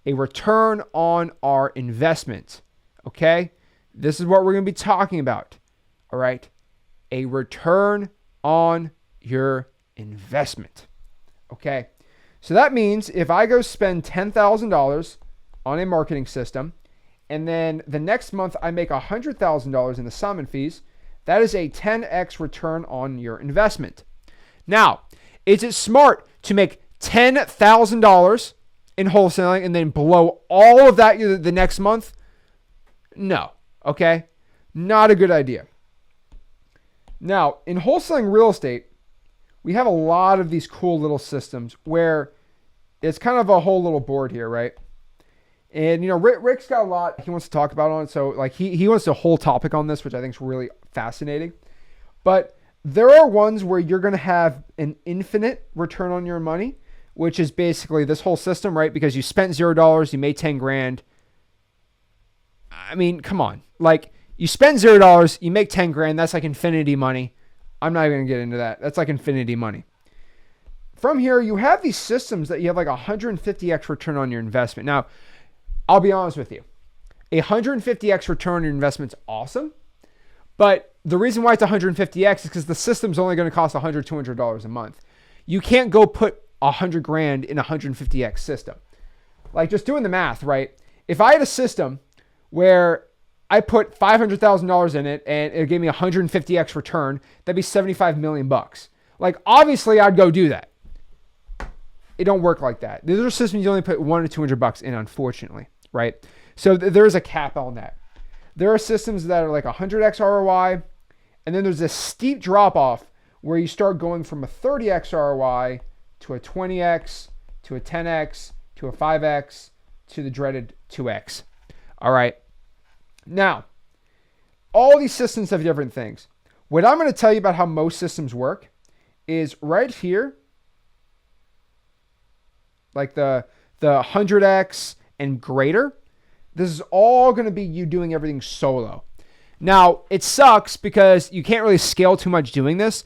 a return on our investment. Okay, this is what we're going to be talking about. All right, a return on your investment. Okay. So that means if I go spend $10,000 on a marketing system, and then the next month I make $100,000 in the summon fees, that is a 10x return on your investment. Now, is it smart to make $10,000 in wholesaling and then blow all of that the next month? No. Okay? Not a good idea. Now, in wholesaling real estate, we have a lot of these cool little systems where it's kind of a whole little board here, right? And, you know, Rick's got a lot he wants to talk about on it. So, like, he wants a whole topic on this, which I think is really fascinating. But there are ones where you're going to have an infinite return on your money, which is basically this whole system, right? Because you spent $0, you made 10 grand. I mean, come on. Like, you spend $0, you make 10 grand. That's like infinity money. I'm not even going to get into that. That's like infinity money. From here, you have these systems that you have like 150x return on your investment. Now, I'll be honest with you. A 150x return on your investment is awesome. But the reason why it's 150x is because the system's only going to cost $100, $200 a month. You can't go put 100 grand in a 150x system. Like just doing the math, right? If I had a system where I put $500,000 in it and it gave me 150x return, that'd be 75 million bucks. Like obviously I'd go do that. It don't work like that. These are systems you only put $100 or $200 in, unfortunately, right? So there's a cap on that. There are systems that are like 100x ROI, and then there's a steep drop off where you start going from a 30x ROI to a 20x, to a 10x, to a 5x, to the dreaded 2x. All right. Now, all these systems have different things. What I'm going to tell you about how most systems work is right here, like the 100x and greater. This is all going to be you doing everything solo. Now, it sucks because you can't really scale too much doing this,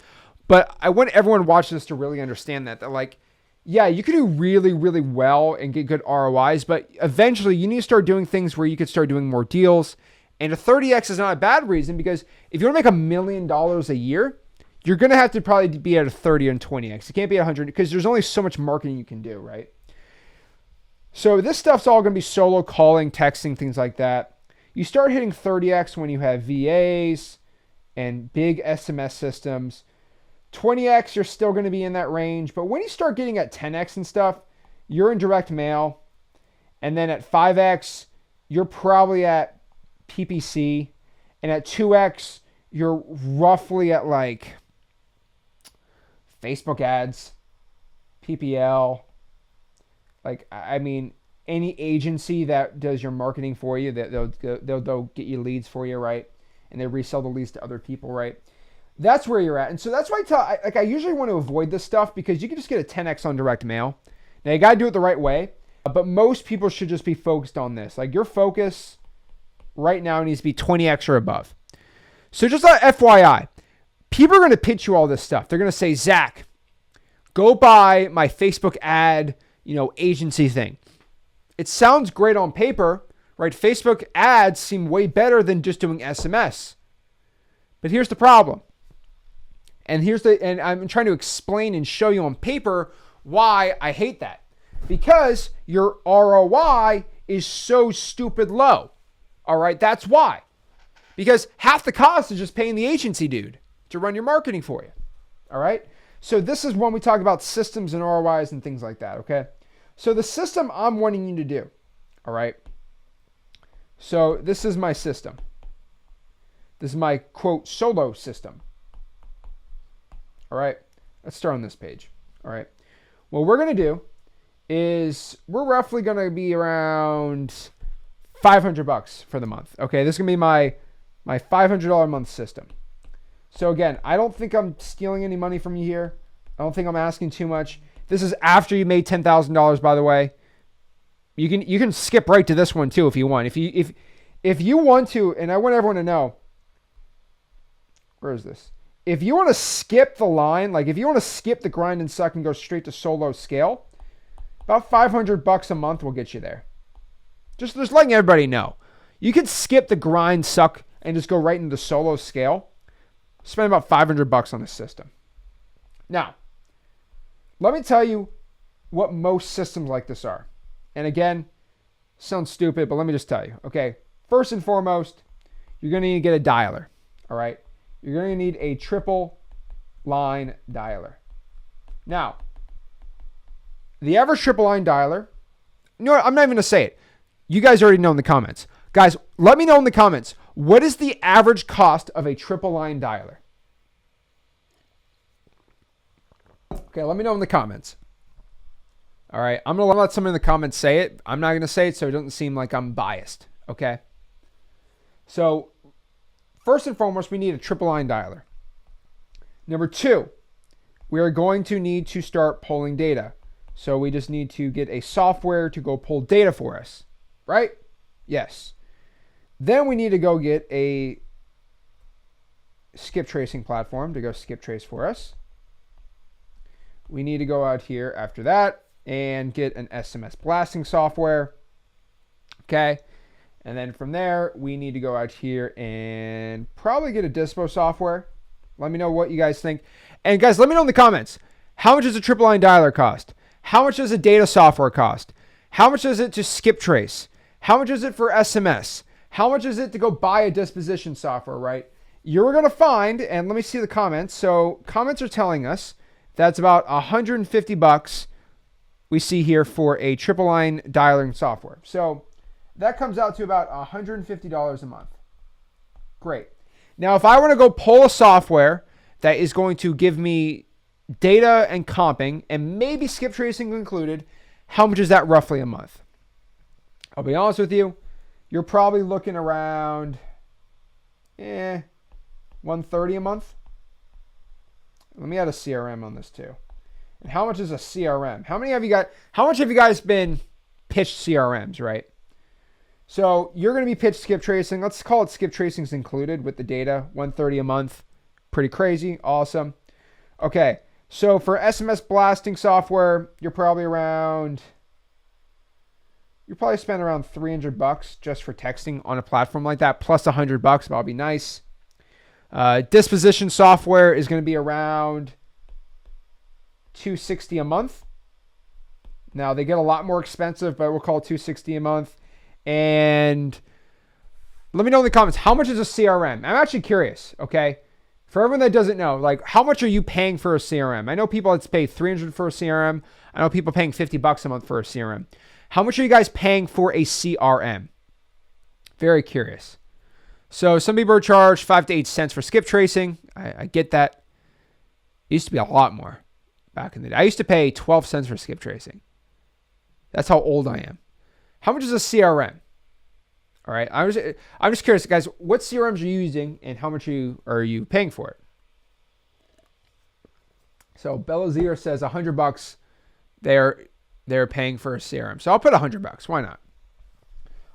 but I want everyone watching this to really understand that like, yeah, you can do really, really well and get good ROIs, but eventually you need to start doing things where you could start doing more deals. And a 30x is not a bad reason because if you want to make $1 million a year, you're going to have to probably be at a 30 and 20x. You can't be at 100 because there's only so much marketing you can do, right? So this stuff's all going to be solo calling, texting, things like that. You start hitting 30x when you have VAs and big SMS systems. 20x, you're still going to be in that range. But when you start getting at 10x and stuff, you're in direct mail. And then at 5x, you're probably at PPC. And at 2x, you're roughly at like Facebook ads, PPL. Like, I mean, any agency that does your marketing for you, they'll get you leads for you, right? And they resell the leads to other people, right? That's where you're at. And so that's why I usually want to avoid this stuff because you can just get a 10x on direct mail. Now, you got to do it the right way, but most people should just be focused on this. Like, your focus right now needs to be 20x or above. So just like FYI, people are going to pitch you all this stuff. They're going to say, Zach, go buy my Facebook ad, agency thing. It sounds great on paper, right? Facebook ads seem way better than just doing SMS. But here's the problem. And I'm trying to explain and show you on paper why I hate that. Because your ROI is so stupid low. All right, that's why. Because half the cost is just paying the agency dude to run your marketing for you. All right? So this is when we talk about systems and ROIs and things like that, okay? So the system I'm wanting you to do, all right? So this is my system. This is my, quote, solo system. All right? Let's start on this page, all right? What we're going to do is we're roughly going to be around $500 for the month, okay? This is going to be my $500 a month system. So again, I don't think I'm stealing any money from you here. I don't think I'm asking too much. This is after you made $10,000, by the way. You can skip right to this one too if you want. If you want to, and I want everyone to know, where is this? If you want to skip the line, like if you want to skip the grind and suck and go straight to solo scale, about $500 a month will get you there. Just letting everybody know. You can skip the grind, suck, and just go right into solo scale. Spend about $500 on this system. Now, let me tell you what most systems like this are. And again, sounds stupid, but let me just tell you. Okay, first and foremost, you're going to need to get a dialer. All right, you're going to need a triple line dialer. Now, the average triple line dialer, you know what, I'm not even going to say it. You guys already know in the comments. Guys, let me know in the comments, what is the average cost of a triple line dialer? Okay, let me know in the comments. All right, I'm going to let someone in the comments say it. I'm not going to say it so it doesn't seem like I'm biased, okay? So, first and foremost, we need a triple line dialer. Number two, we are going to need to start pulling data. So we just need to get a software to go pull data for us, right? Yes. Then we need to go get a skip tracing platform to go skip trace for us. We need to go out here after that and get an SMS blasting software. Okay. And then from there, we need to go out here and probably get a dispo software. Let me know what you guys think. And guys, let me know in the comments, how much does a triple line dialer cost? How much does a data software cost? How much is it to skip trace? How much is it for SMS? How much is it to go buy a disposition software, right? You're going to find, and let me see the comments. So comments are telling us that's about $150 we see here for a triple line dialing software. So that comes out to about $150 a month. Great. Now, if I want to go pull a software that is going to give me data and comping and maybe skip tracing included, how much is that roughly a month? I'll be honest with you, you're probably looking around $130 a month. Let me add a CRM on this too. And how much is a CRM? How much have you guys been pitched CRMs, right? So you're going to be pitched skip tracing. Let's call it skip tracing's included with the data, $130 a month. Pretty crazy. Awesome. Okay. So for SMS blasting software, you're probably spending around $300 just for texting on a platform like that, plus $100. That'll be nice. Disposition software is going to be around $260 a month. Now they get a lot more expensive, but we'll call it $260 a month. And let me know in the comments, how much is a CRM? I'm actually curious, okay? For everyone that doesn't know, like, how much are you paying for a CRM? I know people that pay $300 for a CRM. I know people paying $50 a month for a CRM. How much are you guys paying for a CRM? Very curious. So some people are charged 5 to 8 cents for skip tracing. I get that. It used to be a lot more back in the day. I used to pay 12 cents for skip tracing. That's how old I am. How much is a CRM? All right. I'm just curious, guys, what CRMs are you using and how much are you paying for it? So Belazier says $100 they're paying for a CRM. So I'll put $100. Why not?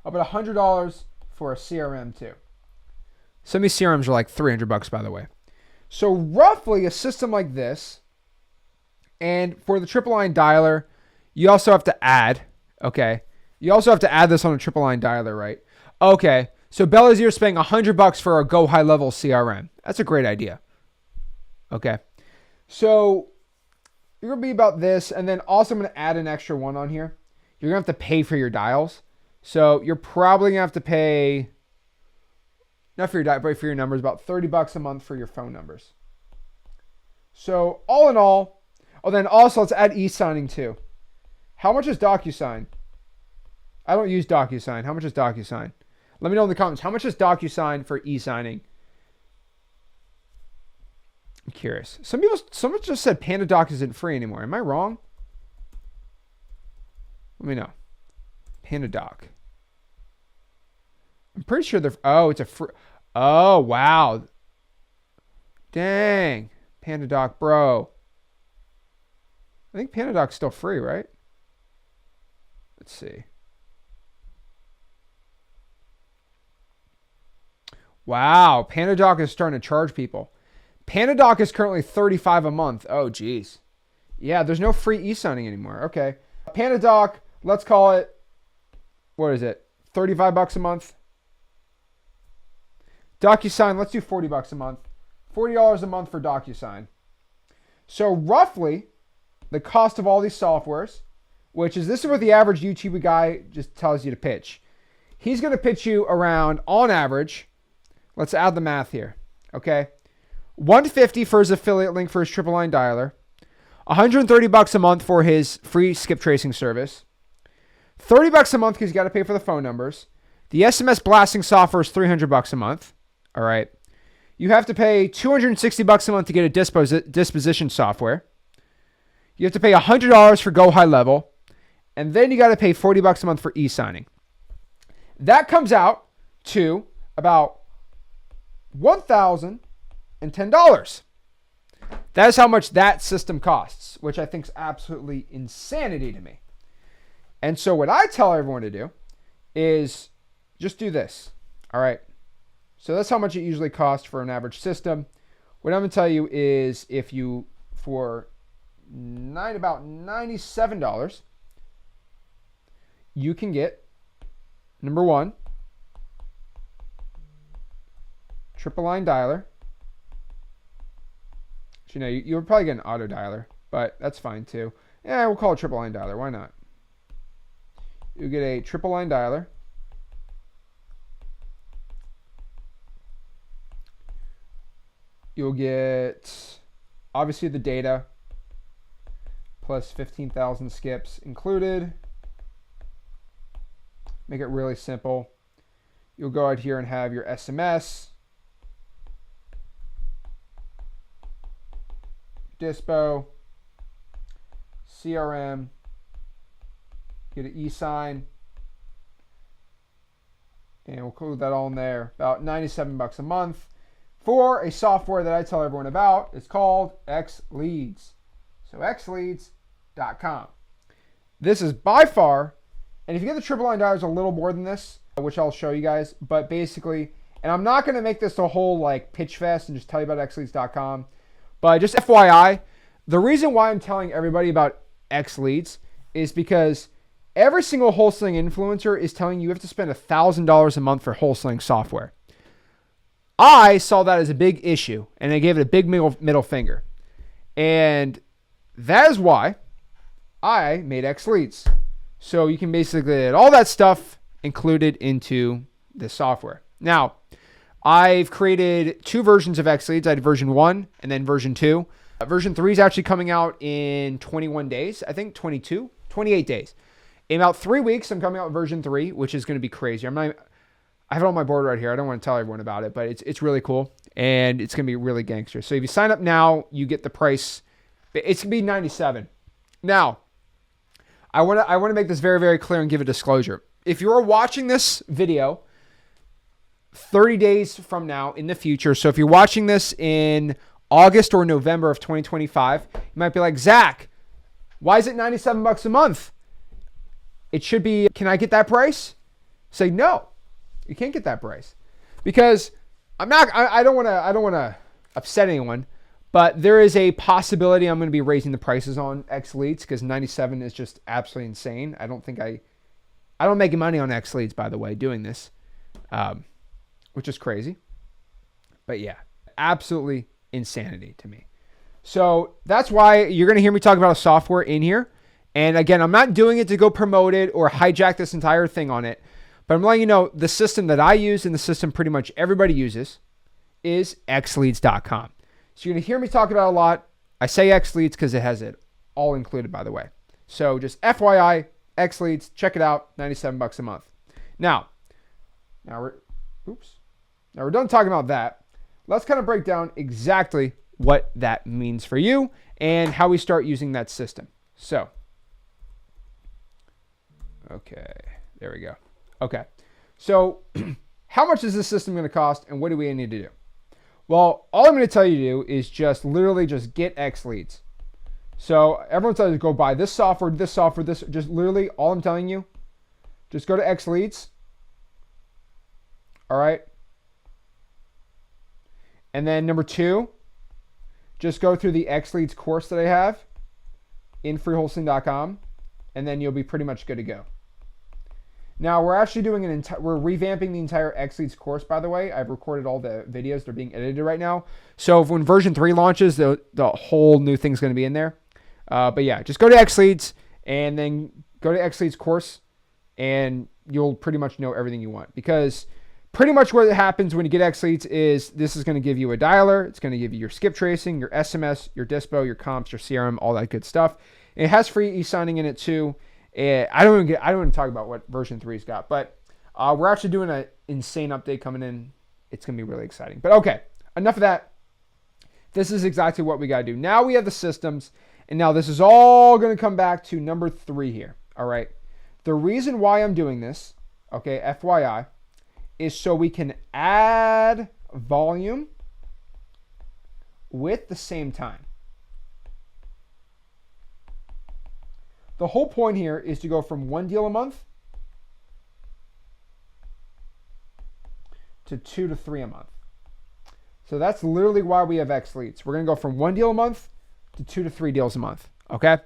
I'll put $100 for a CRM too. Some of these CRMs are like $300, by the way. So roughly a system like this, and for the triple line dialer, you also have to add, okay? You also have to add this on a triple line dialer, right? Okay, so Belazier is paying $100 for a Go High Level CRM. That's a great idea. Okay, so you're going to be about this, and then also I'm going to add an extra one on here. You're going to have to pay for your dials. So you're probably going to have to pay, not for your dial, but for your numbers, about $30 a month for your phone numbers. So all in all, then also let's add e-signing too. How much is DocuSign? I don't use DocuSign. How much is DocuSign? Let me know in the comments. How much is DocuSign for e-signing? I'm curious. Someone just said PandaDoc isn't free anymore. Am I wrong? Let me know. PandaDoc. I'm pretty sure it's a free. Oh, wow. Dang. PandaDoc, bro. I think PandaDoc's still free, right? Let's see. Wow. PandaDoc is starting to charge people. PandaDoc is currently $35 a month. Oh, geez. Yeah, there's no free e-signing anymore. Okay. PandaDoc, let's call it, what is it? $35 a month? DocuSign, let's do $40 a month. $40 a month for DocuSign. So roughly, the cost of all these softwares, which is, this is what the average YouTube guy just tells you to pitch. He's going to pitch you around, on average, let's add the math here, okay? $150 for his affiliate link for his triple line dialer, $130 a month for his free skip tracing service, $30 a month because you got to pay for the phone numbers. The SMS blasting software is $300 a month. All right. You have to pay $260 a month to get a disposition software. You have to pay $100 for Go High Level, and then you got to pay $40 a month for e-signing. That comes out to about $1,010. That is how much that system costs, which I think is absolutely insanity to me. And so what I tell everyone to do is just do this. All right. So that's how much it usually costs for an average system. What I'm going to tell you is, if you, for about $97, you can get, number one, triple line dialer. You know, you would probably get an auto dialer, but that's fine too. Yeah, we'll call it triple line dialer. Why not? You get a triple line dialer. You'll get, obviously, the data plus 15,000 skips included. Make it really simple. You'll go out here and have your SMS, Dispo, CRM, get an e-sign, and we'll include that all in there. About $97 a month for a software that I tell everyone about. It's called XLeads. So xleads.com. This is by far, and if you get the triple line dialers, a little more than this, which I'll show you guys, but basically, and I'm not going to make this a whole like pitch fest and just tell you about xleads.com, but just FYI, the reason why I'm telling everybody about XLeads is because every single wholesaling influencer is telling you have to spend $1,000 a month for wholesaling software. I saw that as a big issue, and I gave it a big middle finger. And that is why I made XLeads. So you can basically get all that stuff included into the software. Now, I've created two versions of XLeads. I had version 1 and then version 2. Version 3 is actually coming out in 21 days. I think 28 days. In about 3 weeks, I'm coming out with version 3, which is going to be crazy. I have it on my board right here. I don't want to tell everyone about it, but it's really cool, and it's going to be really gangster. So if you sign up now, you get the price. It's going to be $97. Now, I want to make this very, very clear and give a disclosure. If you're watching this video 30 days from now in the future, so if you're watching this in August or November of 2025, you might be like, Zach, why is it $97 a month? It should be, can I get that price? Say no. You can't get that price, because I don't want to upset anyone, but there is a possibility I'm going to be raising the prices on XLeads, because 97 is just absolutely insane. I don't make money on XLeads, by the way, doing this, which is crazy. But yeah, absolutely insanity to me. So that's why you're going to hear me talk about a software in here. And again, I'm not doing it to go promote it or hijack this entire thing on it. But I'm letting you know the system that I use and the system pretty much everybody uses is xleads.com. So you're going to hear me talk about it a lot. I say XLeads because it has it all included, by the way. So just FYI, XLeads, check it out, $97 a month. Now we're done talking about that. Let's kind of break down exactly what that means for you and how we start using that system. So, okay, there we go. Okay, so how much is this system going to cost, and what do we need to do? Well, all I'm going to tell you to do is just literally just get X leads. So everyone says go buy this software, this. Just literally all I'm telling you, just go to X leads. All right. And then number 2, just go through the X leads course that I have in freewholesaling.com, and then you'll be pretty much good to go. Now we're actually doing we're revamping the entire X leads course. By the way, I've recorded all the videos; they're being edited right now. So when version 3 launches, the whole new thing's going to be in there. But yeah, just go to X leads and then go to X leads course, and you'll pretty much know everything you want. Because pretty much what happens when you get X leads is this is going to give you a dialer. It's going to give you your skip tracing, your SMS, your dispo, your comps, your CRM, all that good stuff. And it has free e-signing in it too. I don't even talk about what version 3's got, but we're actually doing an insane update coming in. It's going to be really exciting. But okay, enough of that. This is exactly what we got to do. Now we have the systems, and now this is all going to come back to number 3 here. All right. The reason why I'm doing this, okay, FYI, is so we can add volume with the same time. The whole point here is to go from 1 deal a month to 2 to 3 a month. So that's literally why we have X leads. We're going to go from 1 deal a month to 2 to 3 deals a month. Okay.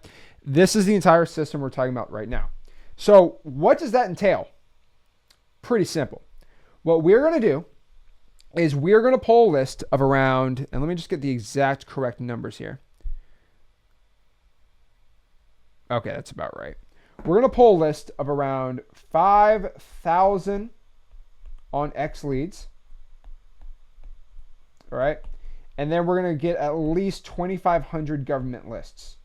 This is the entire system we're talking about right now. So what does that entail? Pretty simple. What we're going to do is we're going to pull a list of around, and let me just get the exact correct numbers here. Okay, that's about right. We're going to pull a list of around 5,000 on X leads. All right. And then we're going to get at least 2,500 government lists.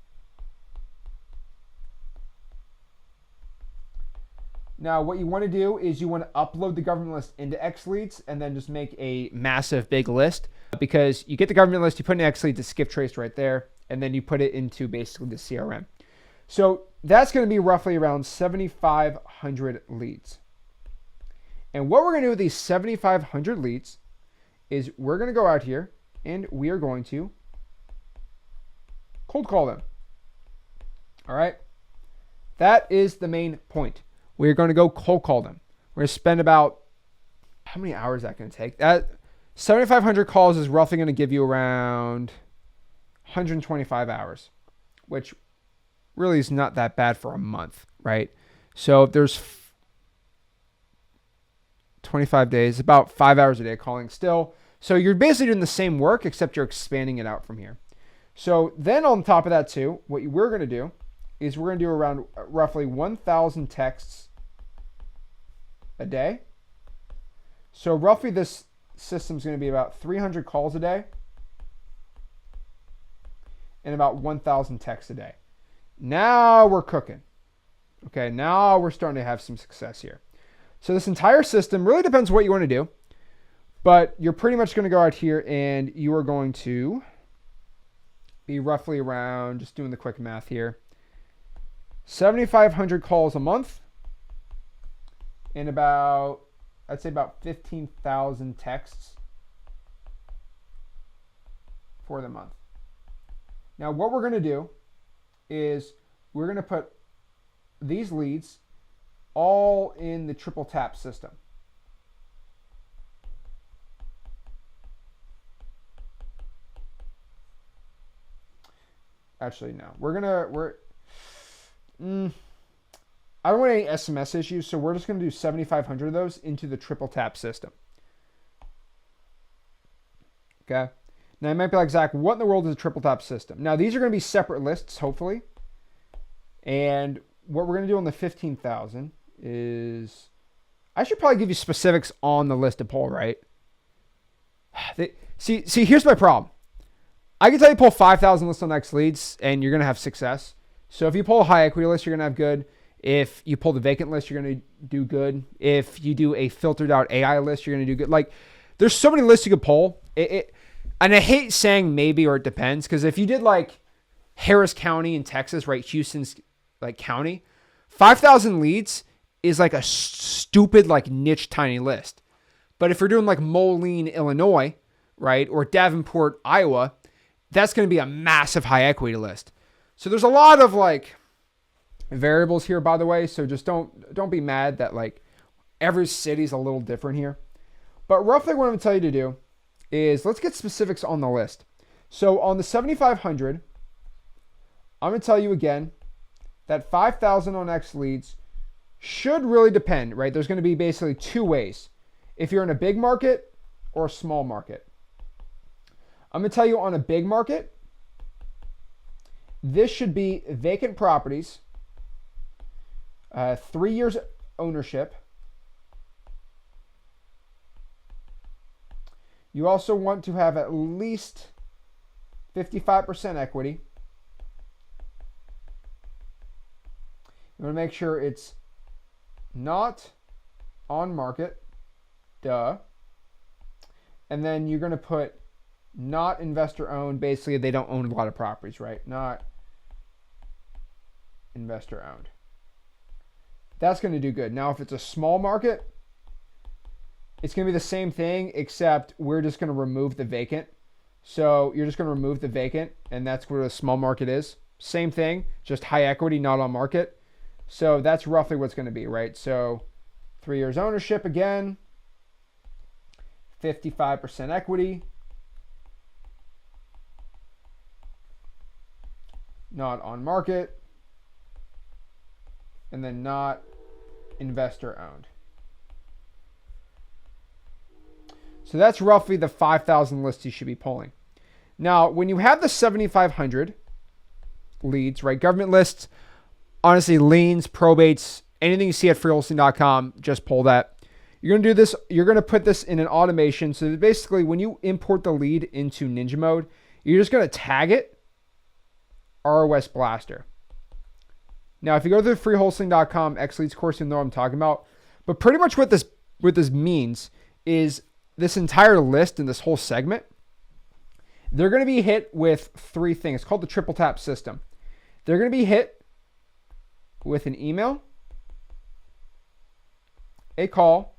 Now, what you want to do is you want to upload the government list into X leads and then just make a massive big list, because you get the government list, you put in X leads, it's skip traced right there, and then you put it into basically the CRM. So that's going to be roughly around 7,500 leads. And what we're going to do with these 7,500 leads is we're going to go out here and we are going to cold call them. All right. That is the main point. We're going to go cold call them. We're going to spend about, how many hours is that going to take? That 7,500 calls is roughly going to give you around 125 hours, which really is not that bad for a month, right? So if there's 25 days, about 5 hours a day calling still. So you're basically doing the same work, except you're expanding it out from here. So then on top of that too, what we're going to do is we're going to do around roughly 1,000 texts a day. So roughly this system is going to be about 300 calls a day and about 1,000 texts a day. Now we're cooking. Okay, now we're starting to have some success here. So this entire system really depends what you want to do, but you're pretty much going to go out here and you are going to be roughly around, just doing the quick math here, 7,500 calls a month and about, I'd say about 15,000 texts for the month. Now what we're going to do is we're going to put these leads all in the triple tap system. Actually, no. I don't want any SMS issues, so we're just going to do 7,500 of those into the triple tap system. Okay. Now, you might be like, Zach, what in the world is a triple tap system? Now, these are going to be separate lists, hopefully. And what we're going to do on the 15,000 is, I should probably give you specifics on the list to pull, right? See, here's my problem. I can tell you pull 5,000 lists on X leads and you're going to have success. So if you pull a high equity list, you're going to have good. If you pull the vacant list, you're going to do good. If you do a filtered out AI list, you're going to do good. Like, there's so many lists you could pull. And I hate saying maybe or it depends, because if you did like Harris County in Texas, right, Houston's like county, 5,000 leads is like a stupid like niche tiny list. But if you're doing like Moline, Illinois, right? Or Davenport, Iowa, that's going to be a massive high equity list. So there's a lot of like variables here, by the way. So just don't be mad that like every city's a little different here. But roughly what I'm going to tell you to do is let's get specifics on the list. So on the 7,500, I'm going to tell you again that 5,000 on X leads should really depend, right? There's going to be basically two ways. If you're in a big market or a small market. I'm going to tell you on a big market, this should be vacant properties, 3 years ownership. You also want to have at least 55% equity. You want to make sure it's not on market. Duh. And then you're going to put not investor owned. Basically, they don't own a lot of properties, right? Not investor owned. That's going to do good. Now, if it's a small market, it's going to be the same thing, except we're just going to remove the vacant. So you're just going to remove the vacant, and that's where the small market is. Same thing, just high equity, not on market. So that's roughly what's going to be, right? So 3 years ownership again, 55% equity, not on market, and then not investor owned. So that's roughly the 5,000 lists you should be pulling. Now, when you have the 7,500 leads, right? Government lists, honestly, liens, probates, anything you see at freewholesaling.com, just pull that. You're going to do this. You're going to put this in an automation. So basically, when you import the lead into Ninja mode, you're just going to tag it ROS Blaster. Now, if you go to the freewholesaling.com X leads course, you'll know what I'm talking about. But pretty much what this means is this entire list and this whole segment, they're going to be hit with three things. It's called the triple tap system. They're going to be hit with an email, a call,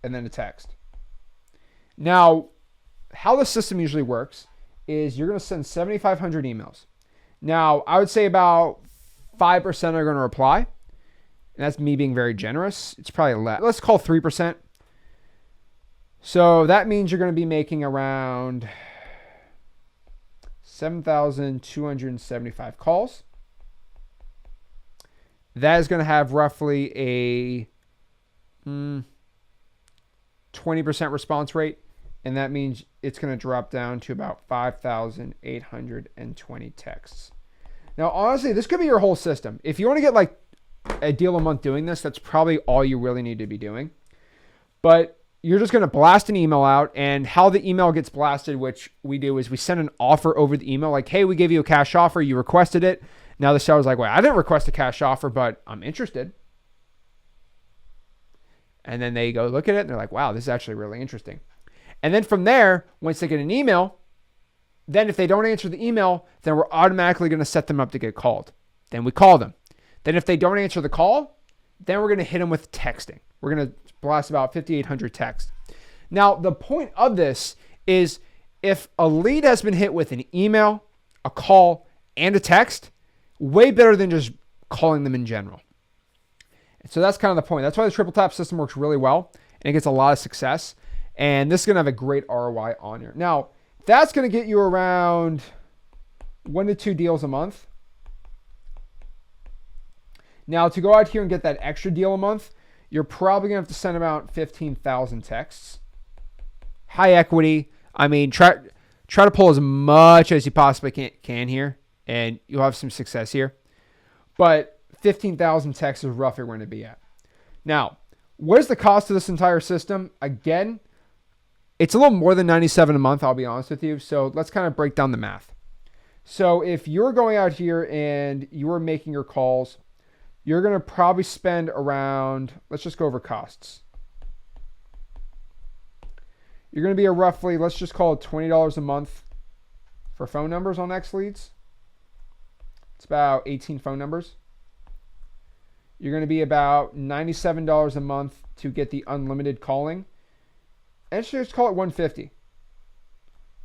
and then a text. Now, how the system usually works is you're going to send 7,500 emails. Now, I would say about 5% are going to reply. And that's me being very generous. It's probably less. Let's call 3%. So that means you're going to be making around 7,275 calls. That is going to have roughly a 20% response rate. And that means it's going to drop down to about 5,820 texts. Now, honestly, this could be your whole system. If you want to get like a deal a month doing this, that's probably all you really need to be doing. But you're just going to blast an email out, and how the email gets blasted, which we do, is we send an offer over the email. Like, hey, we gave you a cash offer. You requested it. Now the seller's like, wait, I didn't request a cash offer, but I'm interested. And then they go look at it, and they're like, wow, this is actually really interesting. And then from there, once they get an email, then if they don't answer the email, then we're automatically going to set them up to get called. Then we call them. Then if they don't answer the call, then we're going to hit them with texting. We're going to blast about 5,800 texts. Now, the point of this is if a lead has been hit with an email, a call, and a text, way better than just calling them in general. So that's kind of the point. That's why the triple tap system works really well, and it gets a lot of success. And this is going to have a great ROI on here. Now, that's going to get you around 1 to 2 deals a month. Now, to go out here and get that extra deal a month, you're probably going to have to send about 15,000 texts. High equity. I mean, try to pull as much as you possibly can here, and you'll have some success here. But 15,000 texts is roughly where we're going to be at. Now, what is the cost of this entire system? Again, it's a little more than $97 a month, I'll be honest with you. So let's kind of break down the math. So if you're going out here and you are making your calls, you're going to probably spend around, let's just go over costs. You're going to be a roughly, let's just call it $20 a month for phone numbers on X Leads. It's about 18 phone numbers. You're going to be about $97 a month to get the unlimited calling. And just call it 150.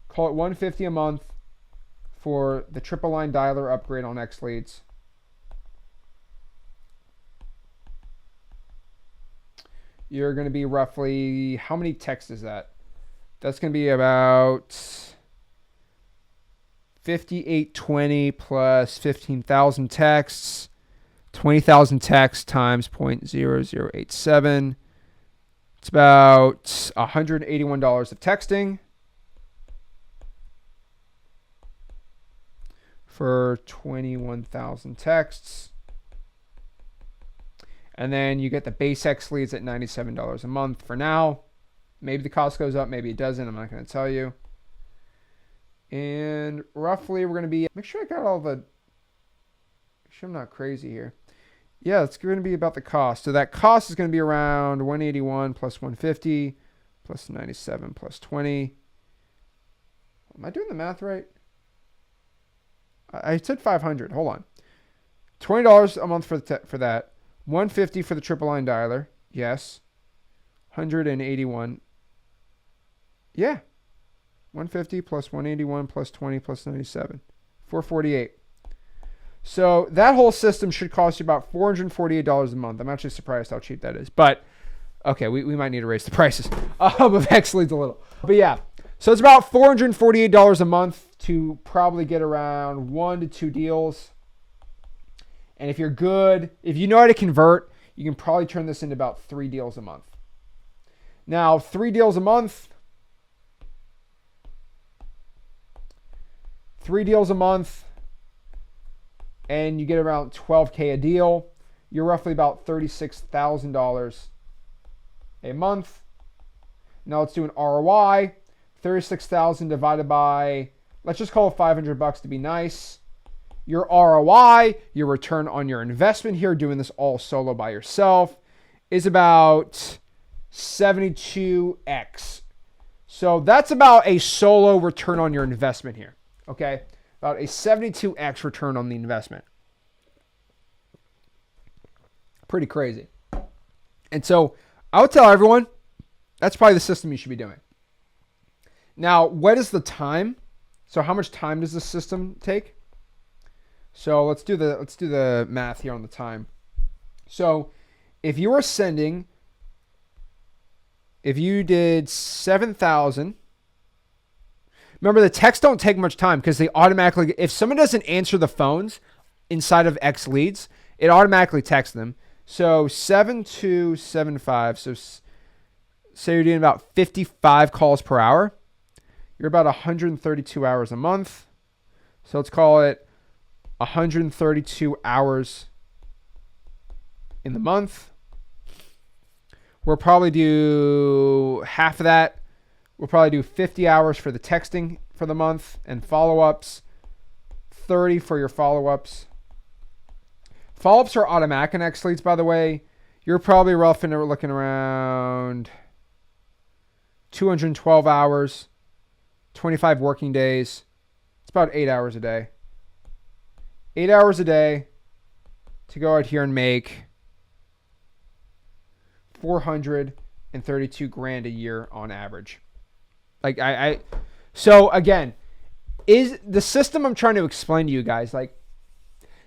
Call it 150 a month for the triple line dialer upgrade on X Leads. You're going to be roughly, how many texts is that? That's going to be about 5820 plus 15,000 texts. 20,000 texts times 0.0087. It's about $181 of texting for 21,000 texts. And then you get the base X Leads at $97 a month for now. Maybe the cost goes up, maybe it doesn't. I'm not going to tell you. And roughly we're going to be, make sure I got all the, make sure I'm not crazy here. Yeah, it's going to be about the cost. So that cost is going to be around 181 plus 150 plus 97 plus 20. Am I doing the math right? I said 500. Hold on. $20 a month for that. 150 for the triple line dialer. Yes. 181. Yeah. 150 plus 181 plus 20 plus 97. 448. So that whole system should cost you about $448 a month. I'm actually surprised how cheap that is. But, okay, we might need to raise the prices of X Leads a little. But yeah, so it's about $448 a month to probably get around 1 to 2 deals. And if you're good, if you know how to convert, you can probably turn this into about 3 deals a month. Now, 3 deals a month. 3 deals a month. And you get around $12K a deal. You're roughly about $36,000 a month. Now let's do an ROI. 36,000 divided by, let's just call it $500 to be nice. Your ROI, your return on your investment here, doing this all solo by yourself, is about 72x. So that's about a solo return on your investment here. Okay? About a 72x return on the investment. Pretty crazy. And so I would tell everyone, that's probably the system you should be doing. Now, what is the time? So how much time does this system take? So let's do the math here on the time. So if you did 7,000, remember the texts don't take much time because they automatically, if someone doesn't answer the phones inside of X Leads, it automatically texts them. So 7275, so say you're doing about 55 calls per hour. You're about 132 hours a month. So let's call it 132 hours in the month. We'll probably do half of that. We'll probably do 50 hours for the texting for the month and follow-ups, 30 for your follow-ups. Follow-ups are automatic in X Leads, by the way. You're probably roughly looking around 212 hours, 25 working days. It's about 8 hours a day. 8 hours a day to go out here and make 432 grand a year on average. Like so again, is the system I'm trying to explain to you guys, like,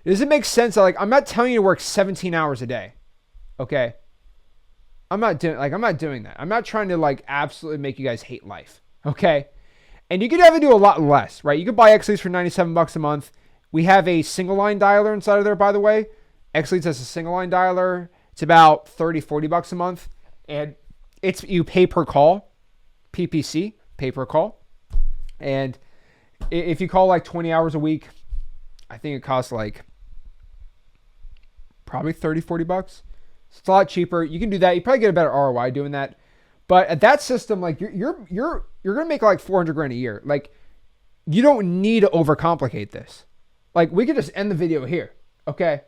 does it make sense that, like, I'm not telling you to work 17 hours a day. Okay. I'm not doing that. I'm not trying to, like, absolutely make you guys hate life. Okay. And you could have to do a lot less, right? You could buy X Leads for $97 a month. We have a single line dialer inside of there, by the way. X Leads has a single line dialer. It's about $30-$40 a month. And you pay per call. PPC, pay per call. And if you call like 20 hours a week, I think it costs like probably $30-$40. It's a lot cheaper. You can do that. You probably get a better ROI doing that. But at that system, like you're gonna make like 400 grand a year. Like, you don't need to overcomplicate this. Like, we could just end the video here, okay?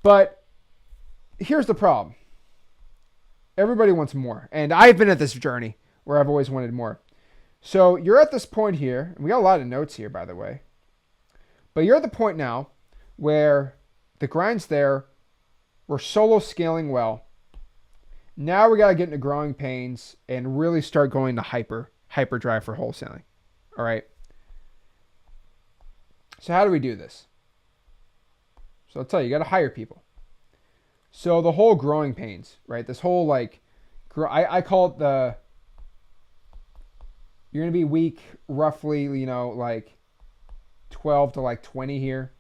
But here's the problem. Everybody wants more. And I've been at this journey where I've always wanted more. So you're at this point here, and we got a lot of notes here, by the way. But you're at the point now where the grind's there, we're solo scaling well. Now we got to get into growing pains and really start going to hyperdrive for wholesaling. All right. So how do we do this? So I'll tell you, you got to hire people. So the whole growing pains, right? This whole like, I call it you're going to be week roughly, like 12 to like 20 here.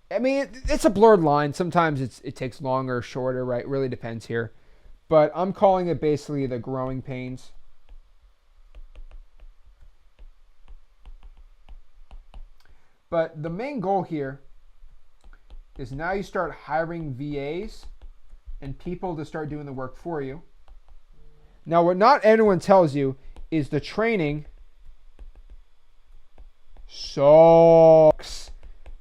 I mean, it's a blurred line. Sometimes it takes longer or shorter, right? It really depends here. But I'm calling it basically the growing pains. But the main goal here is now you start hiring VAs and people to start doing the work for you. Now, what not anyone tells you is the training sucks.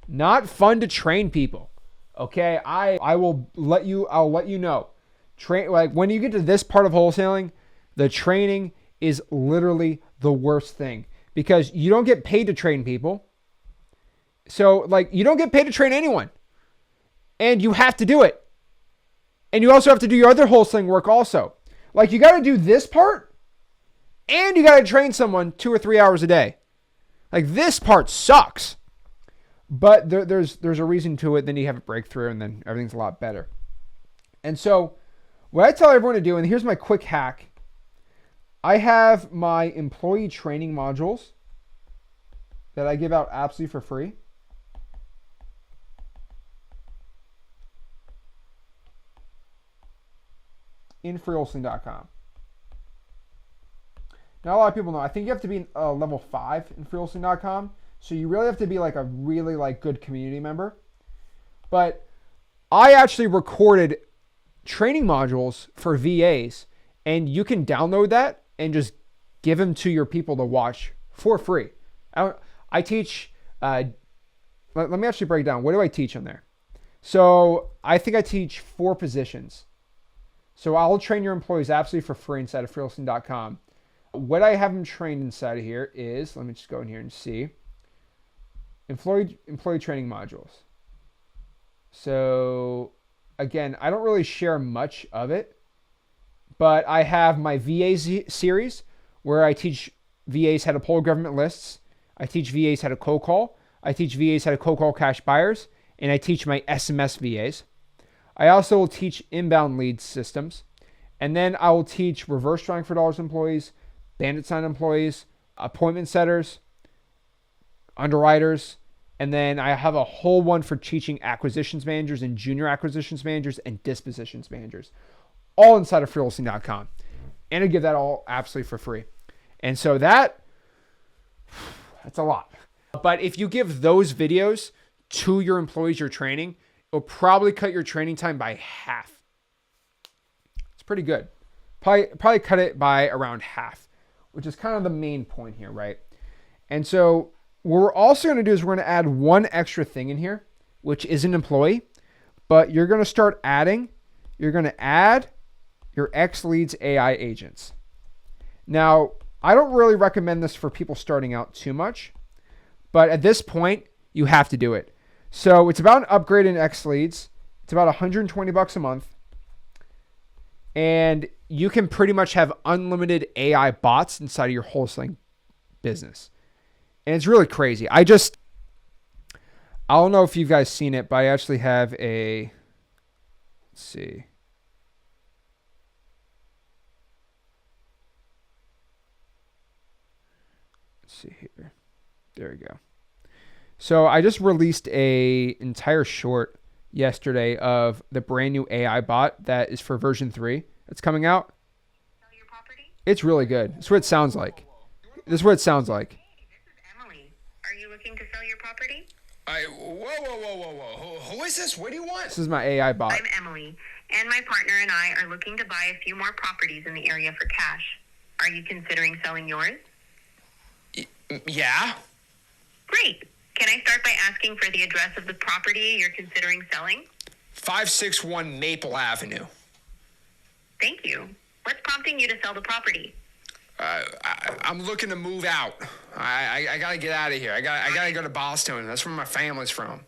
Not fun to train people. Okay, I'll let you know. Like when you get to this part of wholesaling, the training is literally the worst thing because you don't get paid to train people. So like you don't get paid to train anyone. And you have to do it. And you also have to do your other wholesaling work also. Like you got to do this part and you got to train someone 2 or 3 hours a day. Like this part sucks. But there's a reason to it. Then you have a breakthrough and then everything's a lot better. And so what I tell everyone to do, and here's my quick hack. I have my employee training modules that I give out absolutely for free. In freewholesaling.com. Now, a lot of people know, I think you have to be level 5 in freewholesaling.com. So you really have to be like a really like good community member. But I actually recorded training modules for VAs, and you can download that and just give them to your people to watch for free. I teach, let me actually break down. What do I teach on there? So I think I teach 4 positions. So I'll train your employees absolutely for free inside of freewholesaling.com. What I have them trained inside of here is, let me just go in here and see, employee training modules. So again, I don't really share much of it, but I have my VA series where I teach VAs how to pull government lists. I teach VAs how to cold call. I teach VAs how to cold call cash buyers, and I teach my SMS VAs. I also will teach inbound lead systems, and then I will teach reverse drawing for dollars employees, bandit sign employees, appointment setters, underwriters, and then I have a whole one for teaching acquisitions managers and junior acquisitions managers and dispositions managers, all inside of freewholesaling.com. And I give that all absolutely for free. And so that's a lot. But if you give those videos to your employees you're training, it'll probably cut your training time by half. It's pretty good. Probably cut it by around half, which is kind of the main point here, right? And so what we're also going to do is we're going to add one extra thing in here, which is an employee, but you're going to add your X Leads AI agents. Now, I don't really recommend this for people starting out too much, but at this point, you have to do it. So it's about an upgrade in X Leads. It's about $120 a month. And you can pretty much have unlimited AI bots inside of your wholesaling business. And it's really crazy. I don't know if you guys seen it, but I actually have let's see. Let's see here. There we go. So I just released a entire short yesterday of the brand new AI bot that is for version 3 that's coming out. Sell your property? It's really good. That's what it sounds like. This is what it sounds like. Are you looking to sell your property? Whoa. Who is this? What do you want? This is my AI bot. I'm Emily, and my partner and I are looking to buy a few more properties in the area for cash. Are you considering selling yours? Yeah. Great. Can I start by asking for the address of the property you're considering selling? 561 Maple Avenue. Thank you. What's prompting you to sell the property? I'm looking to move out. I gotta get out of here. I gotta go to Boston. That's where my family's from.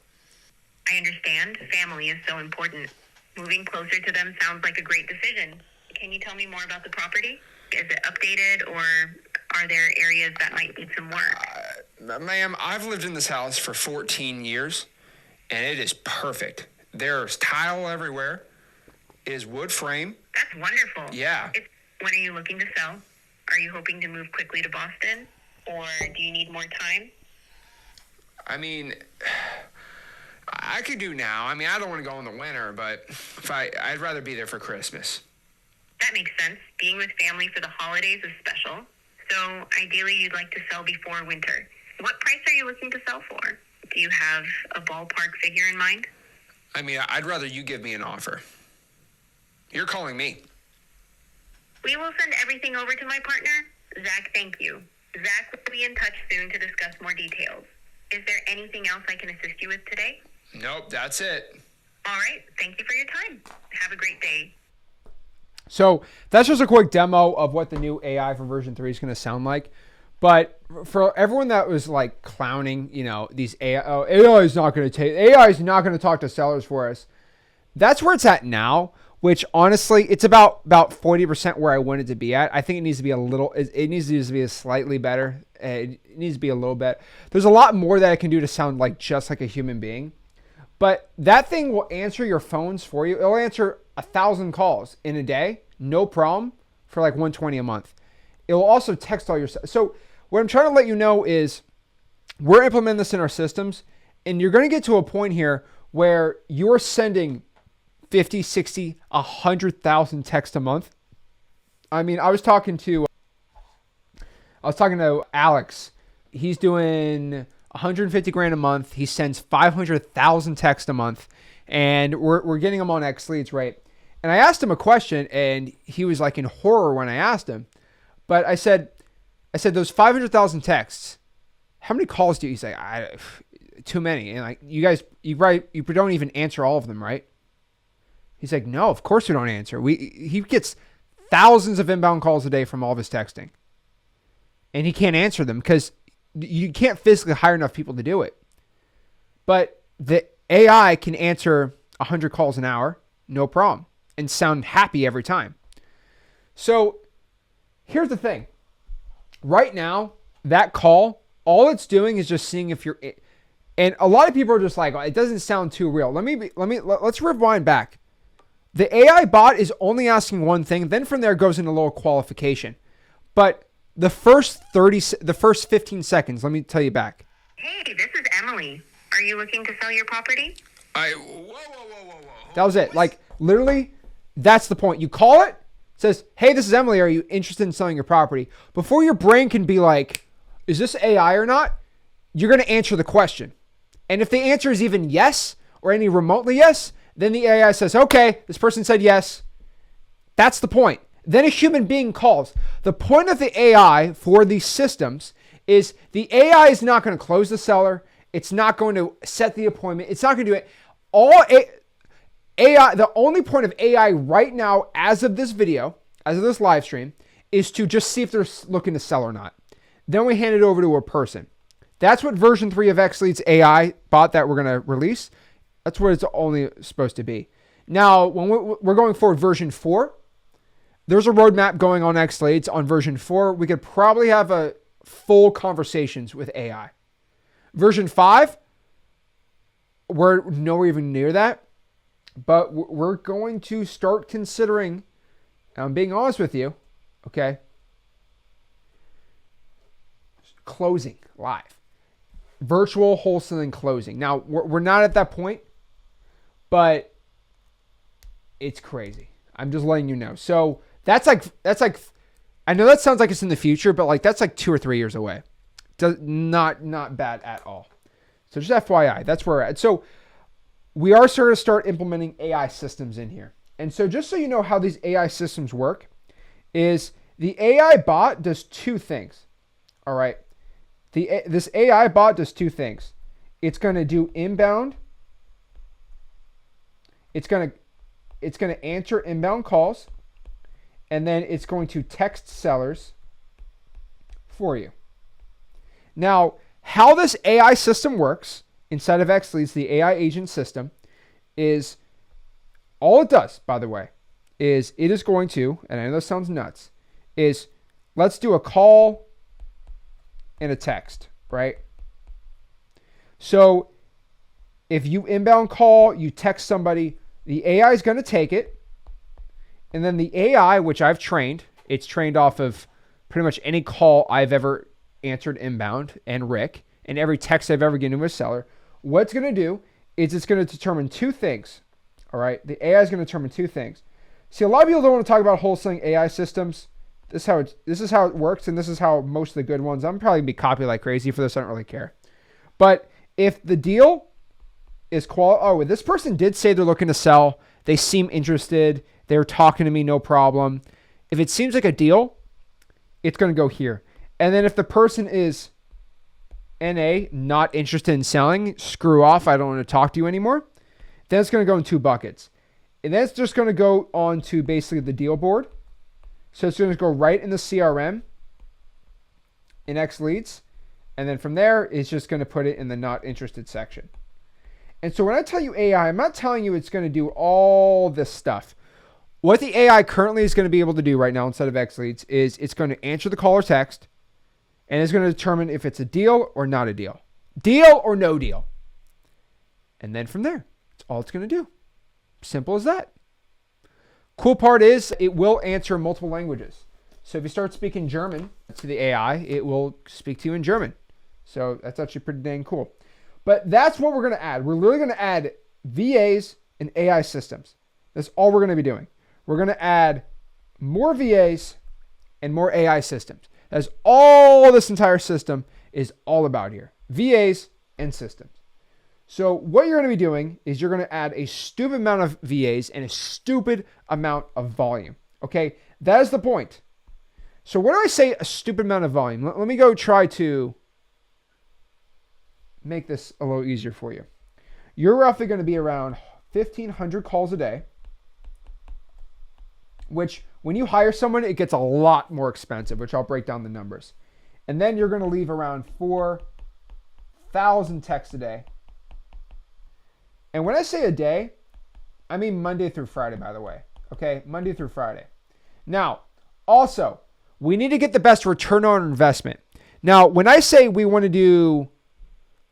I understand. Family is so important. Moving closer to them sounds like a great decision. Can you tell me more about the property? Is it updated or are there areas that might need some work? Ma'am, I've lived in this house for 14 years, and it is perfect. There's tile everywhere. It is wood frame. That's wonderful. Yeah. When are you looking to sell? Are you hoping to move quickly to Boston? Or do you need more time? I mean, I could do now. I mean, I don't want to go in the winter, but I'd rather be there for Christmas. That makes sense. Being with family for the holidays is special. So ideally, you'd like to sell before winter. What price are you looking to sell for? Do you have a ballpark figure in mind? I mean, I'd rather you give me an offer. You're calling me. We will send everything over to my partner. Zach, thank you. Zach will be in touch soon to discuss more details. Is there anything else I can assist you with today? Nope, that's it. All right. Thank you for your time. Have a great day. So that's just a quick demo of what the new AI for version 3 is going to sound like. But for everyone that was like clowning, these AI is not going to talk to sellers for us. That's where it's at now, which honestly, it's about 40% where I want it to be at. I think it needs to be it needs to be slightly better. It needs to be a little bit. There's a lot more that it can do to sound like just like a human being. But that thing will answer your phones for you. It'll answer 1,000 calls in a day, no problem, for like $120 a month. It will also text all your stuff. So what I'm trying to let you know is we're implementing this in our systems, and you're going to get to a point here where you're sending 50, 60, 100,000 texts a month. I mean, I was talking to Alex. He's doing 150 grand a month. He sends 500,000 texts a month, and we're getting him on X Leads, right? And I asked him a question, and he was like in horror when I asked him. But I said those 500,000 texts, how many calls do you? He's like, too many. And like, you don't even answer all of them, right? He's like, no, of course we don't answer. He gets thousands of inbound calls a day from all of his texting, and he can't answer them because you can't physically hire enough people to do it. But the AI can answer 100 calls an hour, no problem, and sound happy every time. So here's the thing. Right now, that call, all it's doing is just seeing if you're, and a lot of people are just like, oh, it doesn't sound too real. Let's rewind back. The AI bot is only asking one thing, then from there goes into a little qualification. But the first 15 seconds, let me tell you back. Hey, this is Emily. Are you looking to sell your property? Whoa. That was it. Like, literally, that's the point. You call it, says, hey, this is Emily. Are you interested in selling your property? Before your brain can be like, is this AI or not? You're going to answer the question. And if the answer is even yes, or any remotely yes, then the AI says, okay, this person said yes. That's the point. Then a human being calls. The point of the AI for these systems is the AI is not going to close the seller. It's not going to set the appointment. It's not going to do it. AI, the only point of AI right now, as of this video, as of this live stream, is to just see if they're looking to sell or not. Then we hand it over to a person. That's what version 3 of X Leads AI bot that we're going to release. That's what it's only supposed to be. Now, when we're going forward, version 4, there's a roadmap going on X Leads. On version 4, we could probably have a full conversations with AI. Version 5, we're nowhere even near that. But we're going to start considering, and I'm being honest with you, okay, closing live. Virtual wholesaling closing. Now, we're not at that point, but it's crazy. I'm just letting you know. So that's like, I know that sounds like it's in the future, but like that's like 2 or 3 years away. Not bad at all. So just FYI, that's where we're at. So we are sort of start implementing AI systems in here. And so just so you know how these AI systems work is the AI bot does 2 things. All right. This AI bot does 2 things. It's going to do inbound. It's going to answer inbound calls, and then it's going to text sellers for you. Now, how this AI system works inside of X Leads, the AI agent system, is all it does, by the way, is it is going to, and I know this sounds nuts, is let's do a call and a text, right? So if you inbound call, you text somebody, the AI is going to take it. And then the AI, which I've trained, it's trained off of pretty much any call I've ever answered inbound and Rick, and every text I've ever given to a seller. What it's going to do is it's going to determine two things. All right. The AI is going to determine two things. See, a lot of people don't want to talk about wholesaling AI systems. This is how it works, and this is how most of the good ones. I'm probably going to be copied like crazy for this. I don't really care. But if the deal is this person did say they're looking to sell. They seem interested. They're talking to me, no problem. If it seems like a deal, it's going to go here. And then if the person is NA, not interested in selling, screw off, I don't want to talk to you anymore, then it's going to go in two buckets. And then it's just going to go on to basically the deal board. So it's going to go right in the CRM in X Leads. And then from there, it's just going to put it in the not interested section. And so when I tell you AI, I'm not telling you it's going to do all this stuff. What the AI currently is going to be able to do right now instead of X Leads is it's going to answer the call or text, and it's going to determine if it's a deal or not a deal. Deal or no deal. And then from there, that's all it's going to do. Simple as that. Cool part is it will answer multiple languages. So if you start speaking German to the AI, it will speak to you in German. So that's actually pretty dang cool. But that's what we're going to add. We're literally going to add VAs and AI systems. That's all we're going to be doing. We're going to add more VAs and more AI systems. That's all this entire system is all about here. VAs and systems. So what you're going to be doing is you're going to add a stupid amount of VAs and a stupid amount of volume. Okay? That is the point. So what do I say a stupid amount of volume? Let me go try to make this a little easier for you. You're roughly going to be around 1,500 calls a day, which when you hire someone, it gets a lot more expensive, which I'll break down the numbers. And then you're going to leave around 4,000 texts a day. And when I say a day, I mean Monday through Friday, by the way. Okay, Monday through Friday. Now, also, we need to get the best return on investment. Now, when I say we want to do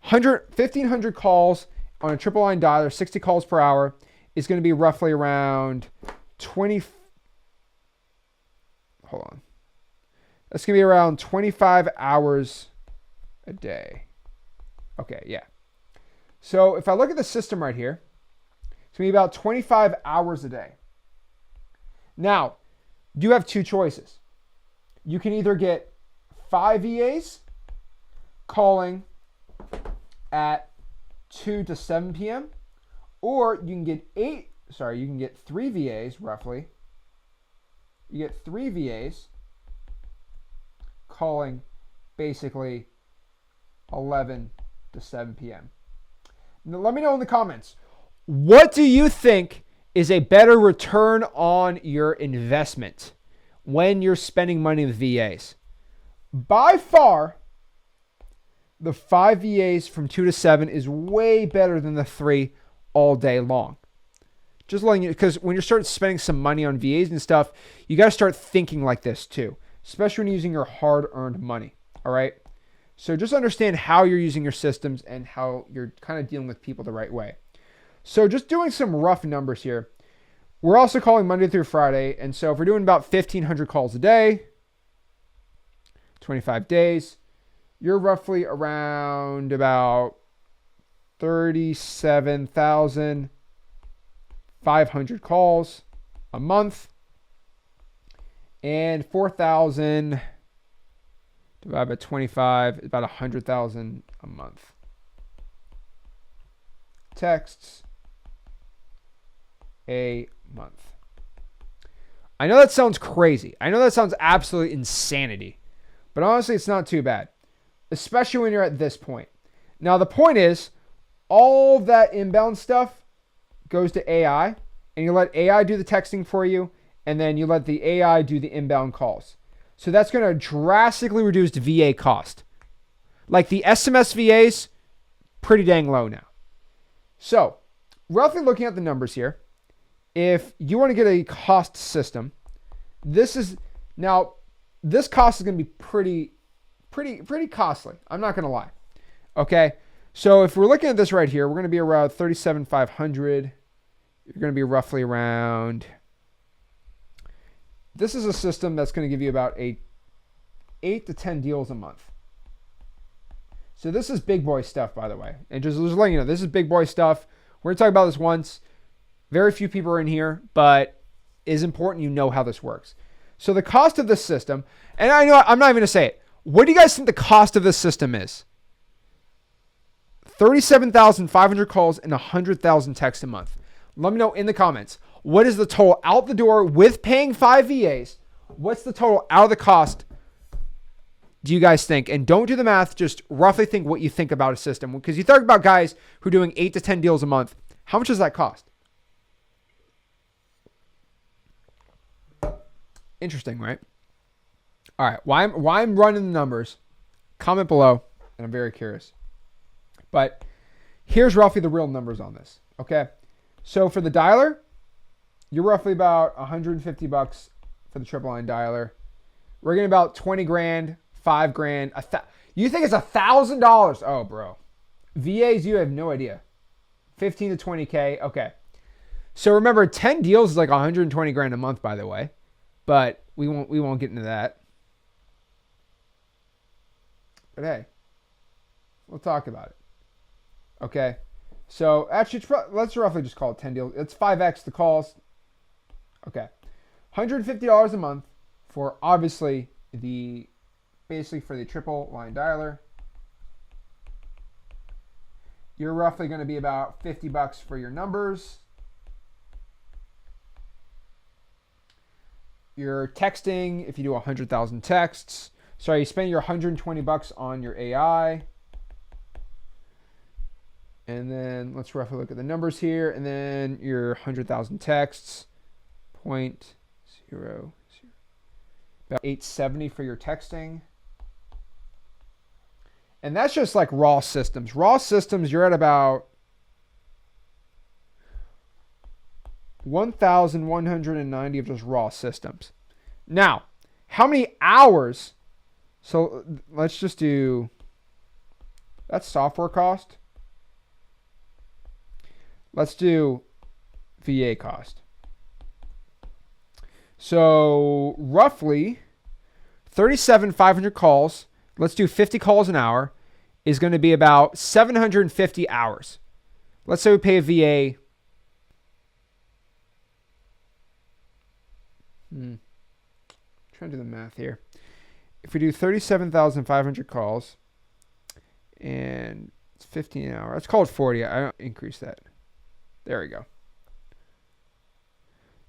1,500 calls on a triple line dialer, 60 calls per hour, is going to be roughly around 20. Hold on. That's going to be around 25 hours a day. Okay, yeah. So if I look at the system right here, it's going to be about 25 hours a day. Now, you have two choices. You can either get 5 VAs calling at 2 to 7 p.m. or you can get 3 VAs roughly. You get 3 VAs calling basically 11 to 7 p.m. Now let me know in the comments. What do you think is a better return on your investment when you're spending money with VAs? By far, the 5 VAs from 2 to 7 is way better than the 3 all day long. Just letting you, because when you start spending some money on VAs and stuff, you got to start thinking like this too, especially when you're using your hard-earned money. All right. So just understand how you're using your systems and how you're kind of dealing with people the right way. So just doing some rough numbers here. We're also calling Monday through Friday. And so if we're doing about 1,500 calls a day, 25 days, you're roughly around about 37,500 calls a month, and 4,000 divided by 25 is about 100,000 a month. Texts a month. I know that sounds crazy. I know that sounds absolute insanity, but honestly, it's not too bad, especially when you're at this point. Now, the point is, all that inbound stuff goes to AI, and you let AI do the texting for you, and then you let the AI do the inbound calls. So that's going to drastically reduce the VA cost. Like the SMS VAs, pretty dang low now. So, roughly looking at the numbers here, if you want to get a cost system, this cost is going to be pretty costly. I'm not going to lie. Okay. So if we're looking at this right here, we're going to be around 37,500. You're going to be roughly around. This is a system that's going to give you about 8 to 10 deals a month. So this is big boy stuff, by the way. And just letting you know, this is big boy stuff. We're going to talk about this once. Very few people are in here, but it is important you know how this works. So the cost of this system, and I know I'm not even going to say it. What do you guys think the cost of this system is? 37,500 calls and 100,000 texts a month. Let me know in the comments. What is the total out the door with paying 5 VAs? What's the total out of the cost do you guys think? And don't do the math. Just roughly think what you think about a system. Because you talk about guys who are doing 8 to 10 deals a month. How much does that cost? Interesting, right? All right. Why I'm running the numbers, comment below, and I'm very curious. But here's roughly the real numbers on this. Okay. So for the dialer, you're roughly about $150 for the triple line dialer. We're getting about 20 grand, 5 grand. You think it's $1,000? Oh, bro. VAs, you have no idea. 15 to 20K. Okay. So remember, 10 deals is like 120 grand a month, by the way. But we won't get into that. But hey, we'll talk about it. Okay. So actually, let's roughly just call it 10 deals. It's 5x the calls. Okay. $150 a month for obviously basically for the triple line dialer. You're roughly going to be about $50 for your numbers. Your texting, if you do 100,000 texts. Sorry, you spend your $120 on your AI. And then let's roughly look at the numbers here. And then your 100,000 texts, 0.00. About 870 for your texting. And that's just like raw systems. Raw systems, you're at about 1,190 of just raw systems. Now, how many hours? So let's just do, that's software cost. Let's do VA cost. So roughly 37,500 calls. Let's do 50 calls an hour is going to be about 750 hours. Let's say we pay a VA. Trying to do the math here. If we do 37,500 calls and it's 15 an hour, let's call it 40. I don't increase that. There we go.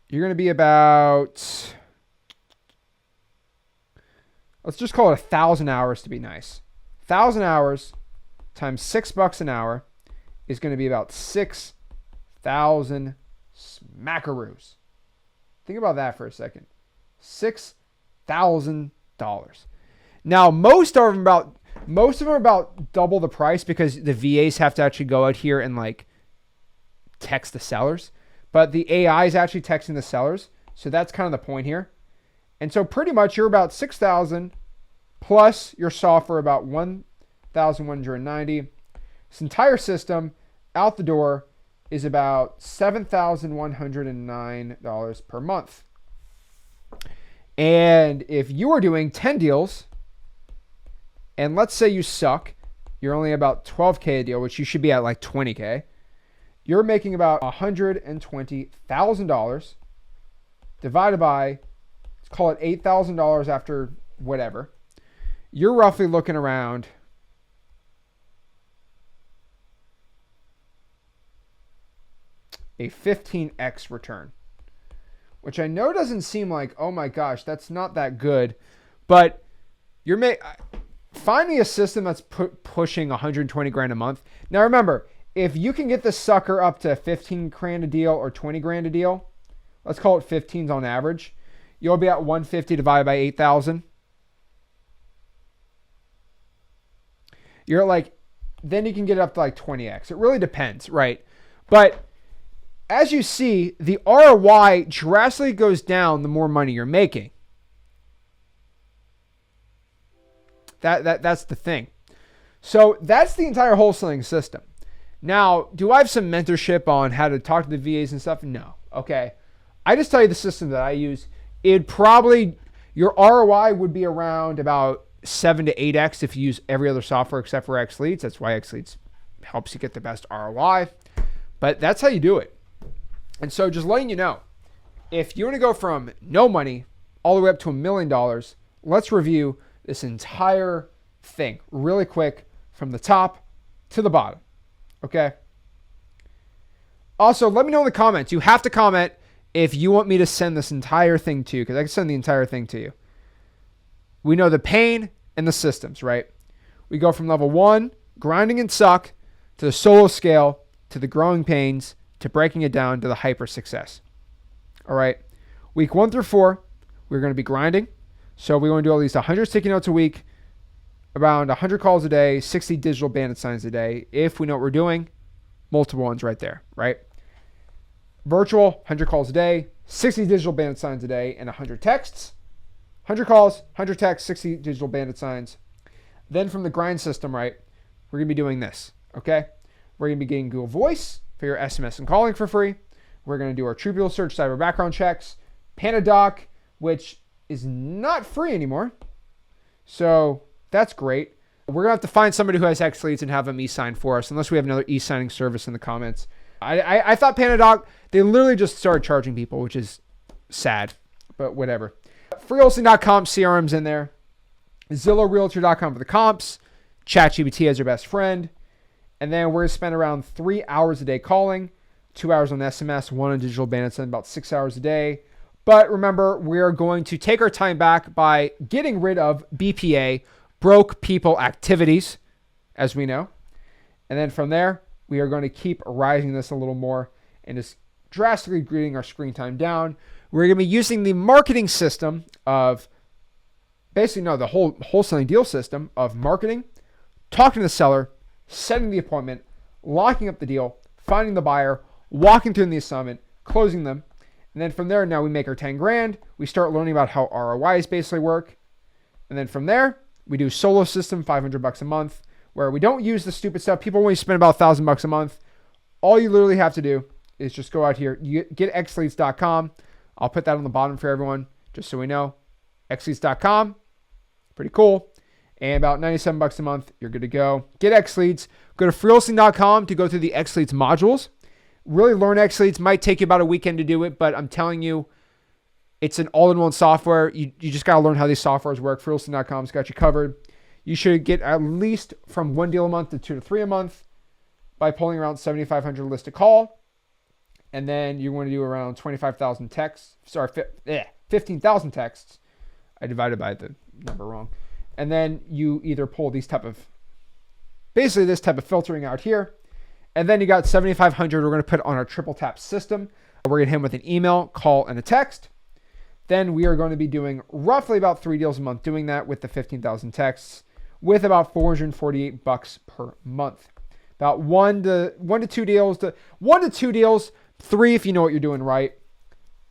You're going to be about, let's just call it 1,000 hours to be nice. 1,000 hours times $6 an hour is going to be about 6,000 smackaroos. Think about that for a second. $6,000. Now, most of them are about double the price because the VAs have to actually go out here and like text the sellers. But the AI is actually texting the sellers. So that's kind of the point here. And so pretty much you're about 6,000 plus your software about 1,190. This entire system out the door is about $7,109 per month. And if you are doing 10 deals, and let's say you suck, you're only about 12K a deal, which you should be at like 20K. You're making about $120,000 divided by, let's call it $8,000 after whatever. You're roughly looking around a 15x return, which I know doesn't seem like, oh my gosh, that's not that good, but you're finding a system that's pushing 120 grand a month. Now remember, if you can get this sucker up to 15 grand a deal or 20 grand a deal, let's call it 15s on average, you'll be at 150 divided by 8,000. You're like, then you can get it up to like 20x. It really depends, right? But as you see, the ROI drastically goes down the more money you're making. That's the thing. So that's the entire wholesaling system. Now, do I have some mentorship on how to talk to the VAs and stuff? No. Okay. I just tell you the system that I use. Your ROI would be around about 7 to 8x if you use every other software except for XLeads. That's why XLeads helps you get the best ROI. But that's how you do it. And so just letting you know, if you want to go from no money all the way up to $1 million, let's review this entire thing really quick from the top to the bottom. Okay. Also, let me know in the comments. You have to comment if you want me to send this entire thing to you, because I can send the entire thing to you. We know the pain and the systems, right? We go from level 1, grinding and suck, to the solo scale, to the growing pains, to breaking it down to the hyper success. All right. Week 1 through 4, we're going to be grinding. So we want to do at least 100 sticky notes a week, around 100 calls a day, 60 digital bandit signs a day. If we know what we're doing, multiple ones right there, right? Virtual, 100 calls a day, 60 digital bandit signs a day, and 100 texts. 100 calls, 100 texts, 60 digital bandit signs. Then from the grind system, right, we're going to be doing this, okay? We're going to be getting Google Voice for your SMS and calling for free. We're going to do our True People Search cyber background checks. PandaDoc, which is not free anymore. So that's great. We're going to have to find somebody who has XLeads and have them e-sign for us, unless we have another e-signing service in the comments. I thought PandaDoc, they literally just started charging people, which is sad, but whatever. FreeWholesaling.com CRM's in there. ZillowRealtor.com for the comps. ChatGPT as your best friend. And then we're going to spend around 3 hours a day calling, 2 hours on SMS, 1 on digital bandits, and about 6 hours a day. But remember, we're going to take our time back by getting rid of BPA, broke people activities, as we know. And then from there, we are going to keep rising this a little more and just drastically bringing our screen time down. We're going to be using the marketing system of the whole wholesaling deal system of marketing, talking to the seller, setting the appointment, locking up the deal, finding the buyer, walking through the assignment, closing them. And then from there, now we make our 10 grand. We start learning about how ROIs basically work. And then from there, we do solo system, $500 a month, where we don't use the stupid stuff. People only spend about $1,000 a month. All you literally have to do is just go out here, you get xleads.com. I'll put that on the bottom for everyone, just so we know. xleads.com, pretty cool. And about $97 a month, you're good to go. Get XLeads. Go to freewholesaling.com to go through the XLeads modules. Really learn XLeads. Might take you about a weekend to do it, but I'm telling you, it's an all-in-one software. You just got to learn how these softwares work. Freewholesaling.com's got you covered. You should get at least from 1 deal a month to 2 to 3 a month by pulling around 7,500 list to call. And then you want to do around 25,000 texts. 15,000 texts. I divided by the number wrong. And then you either pull this type of filtering out here. And then you got 7,500 we're going to put on our triple tap system. We're going to hit him with an email, call, and a text. Then we are going to be doing roughly about 3 deals a month, doing that with the 15,000 texts with about $448 per month. About 1 to 2 deals, 3 if you know what you're doing right.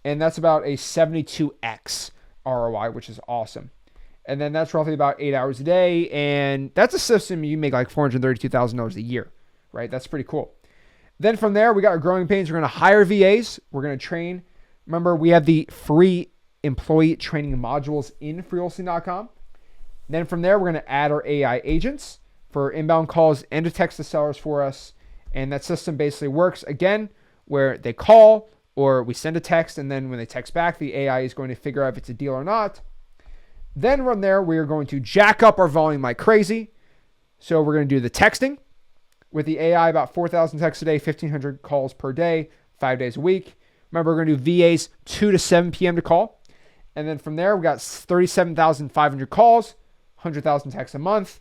And that's about a 72x ROI, which is awesome. And then that's roughly about 8 hours a day. And that's a system you make like $432,000 a year, right? That's pretty cool. Then from there, we got our growing pains. We're going to hire VAs. We're going to train. Remember, we have the free employee training modules in freewholesaling.com. Then from there, we're going to add our AI agents for inbound calls and to text the sellers for us. And that system basically works, again, where they call or we send a text, and then when they text back, the AI is going to figure out if it's a deal or not. Then from there, we are going to jack up our volume like crazy. So we're going to do the texting with the AI, about 4,000 texts a day, 1,500 calls per day, 5 days a week. Remember, we're going to do VAs 2 to 7 p.m. to call. And then from there, we got 37,500 calls, 100,000 texts a month.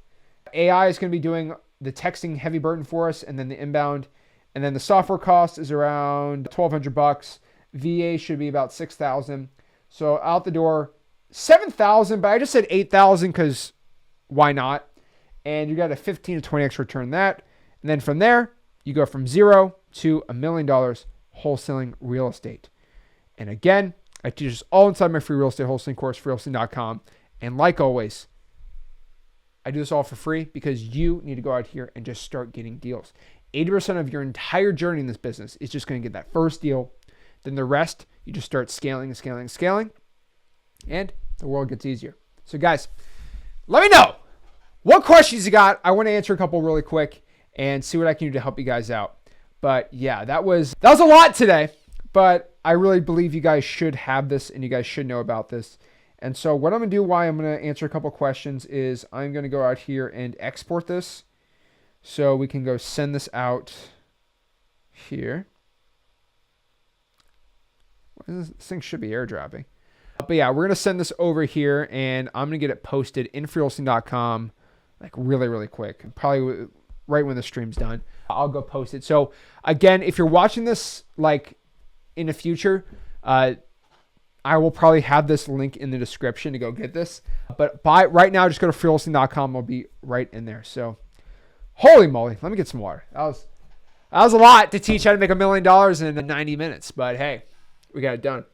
AI is going to be doing the texting heavy burden for us, and then the inbound. And then the software cost is around $1,200. VA should be about 6,000. So out the door, 7,000, but I just said 8,000 because why not? And you got a 15 to 20x return that. And then from there, you go from 0 to $1 million wholesaling real estate. And again, I teach this all inside my free real estate wholesaling course, freewholesaling.com. And like always, I do this all for free because you need to go out here and just start getting deals. 80% of your entire journey in this business is just going to get that first deal. Then the rest, you just start scaling and scaling and scaling, and the world gets easier. So guys, let me know what questions you got. I want to answer a couple really quick and see what I can do to help you guys out. But yeah, that was a lot today, but I really believe you guys should have this and you guys should know about this. And so what I'm going to do while I'm going to answer a couple questions is I'm going to go out here and export this. So we can go send this out here. This thing should be airdropping. But yeah, we're going to send this over here and I'm going to get it posted in freewholesaling.com like really, really quick. Probably right when the stream's done. I'll go post it. So again, if you're watching this like in the future, I will probably have this link in the description to go get this. But right now, just go to freewholesaling.com. I'll be right in there. So holy moly, let me get some water. That was a lot to teach how to make $1 million in 90 minutes. But hey, we got it done.